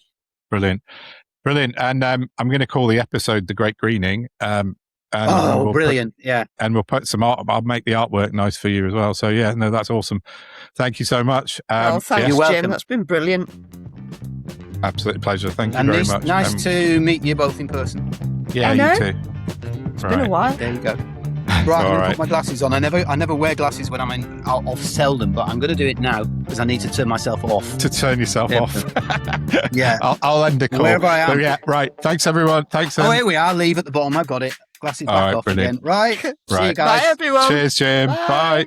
brilliant. And I'm going to call the episode "The Great Greening." And Brilliant! And we'll put some art. I'll make the artwork nice for you as well. So yeah, no, that's awesome. Thank you so much. Thanks, You're Jim. welcome. That's been brilliant. Absolute pleasure. Thank you And very much. nice to meet you both in person. Yeah, I know. you too. It's been a while. There you go. Right, I'm All going to right. put my glasses on. I never wear glasses when I'm off seldom, but I'm going to do it now because I need to turn myself off. To turn yourself off. Yeah. I'll end the call. Wherever I am. So, yeah, right. Thanks everyone. Thanks. Oh, here we are. Leave at the bottom. I've got it. Glasses All back right, off brilliant. again. Right. See you Right. guys. Bye, everyone. Cheers, Jim. Bye. Bye.